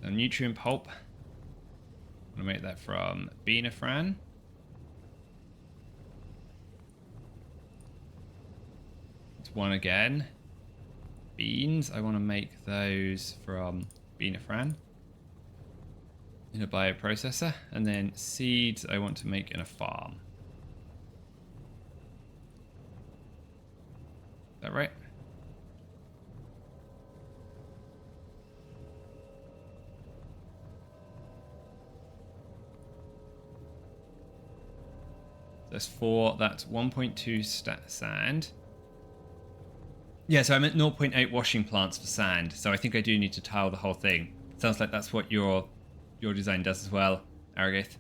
So nutrient pulp. I'm going to make that from Beanafran. It's one again. Beans, I want to make those from Beanafran in a bioprocessor. And then seeds I want to make in a farm. Is that right? there's 4. That's 1.2 sand. Yeah, so I'm at 0.8 washing plants for sand. So I think I do need to tile the whole thing. Sounds like that's what your design does as well, Aragath.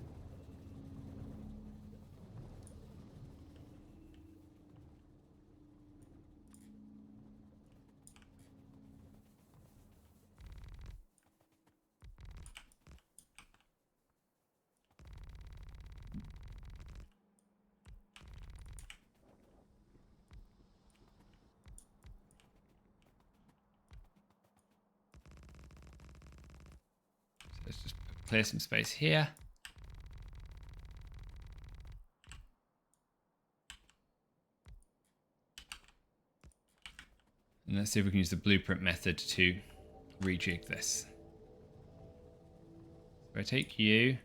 Let's just clear some space here. And let's see if we can use the blueprint method to rejig this. So I take you,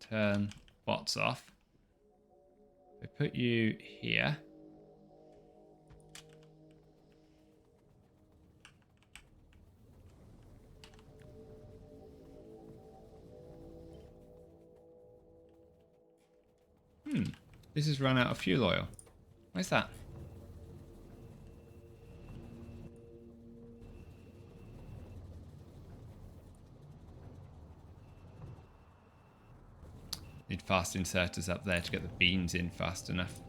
turn bots off. I put you here. This has run out of fuel oil. Where's that? Need fast inserters up there to get the beans in fast enough.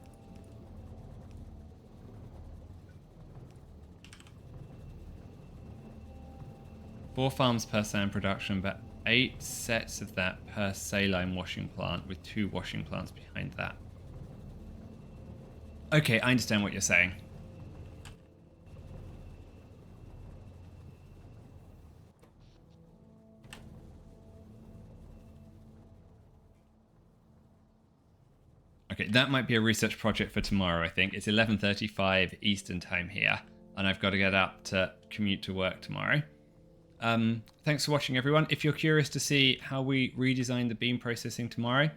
Four farms per sand production, but 8 sets of that per saline washing plant with 2 washing plants behind that. Okay, I understand what you're saying. Okay, that might be a research project for tomorrow, I think. It's 11:35 Eastern time here, and I've got to get up to commute to work tomorrow. Thanks for watching, everyone. If you're curious to see how we redesign the beam processing tomorrow,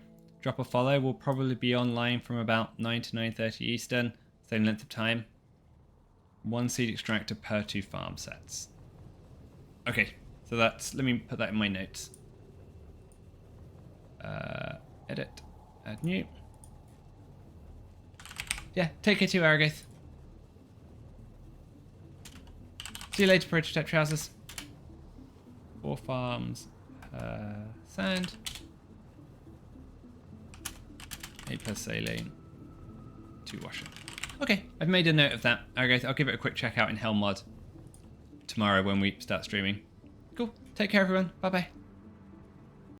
drop a follow. We'll probably be online from about 9 to 9:30 Eastern, same length of time. 1 seed extractor per 2 farm sets. Okay, so that's, let me put that in my notes. Edit, add new. Yeah, take care too, Aragath. See you later, prototype trousers. 4 farms, sand. 8 per saline, 2 washing. Okay, I've made a note of that. Aragath, I'll give it a quick check out in Helm mod tomorrow when we start streaming. Cool. Take care, everyone. Bye bye.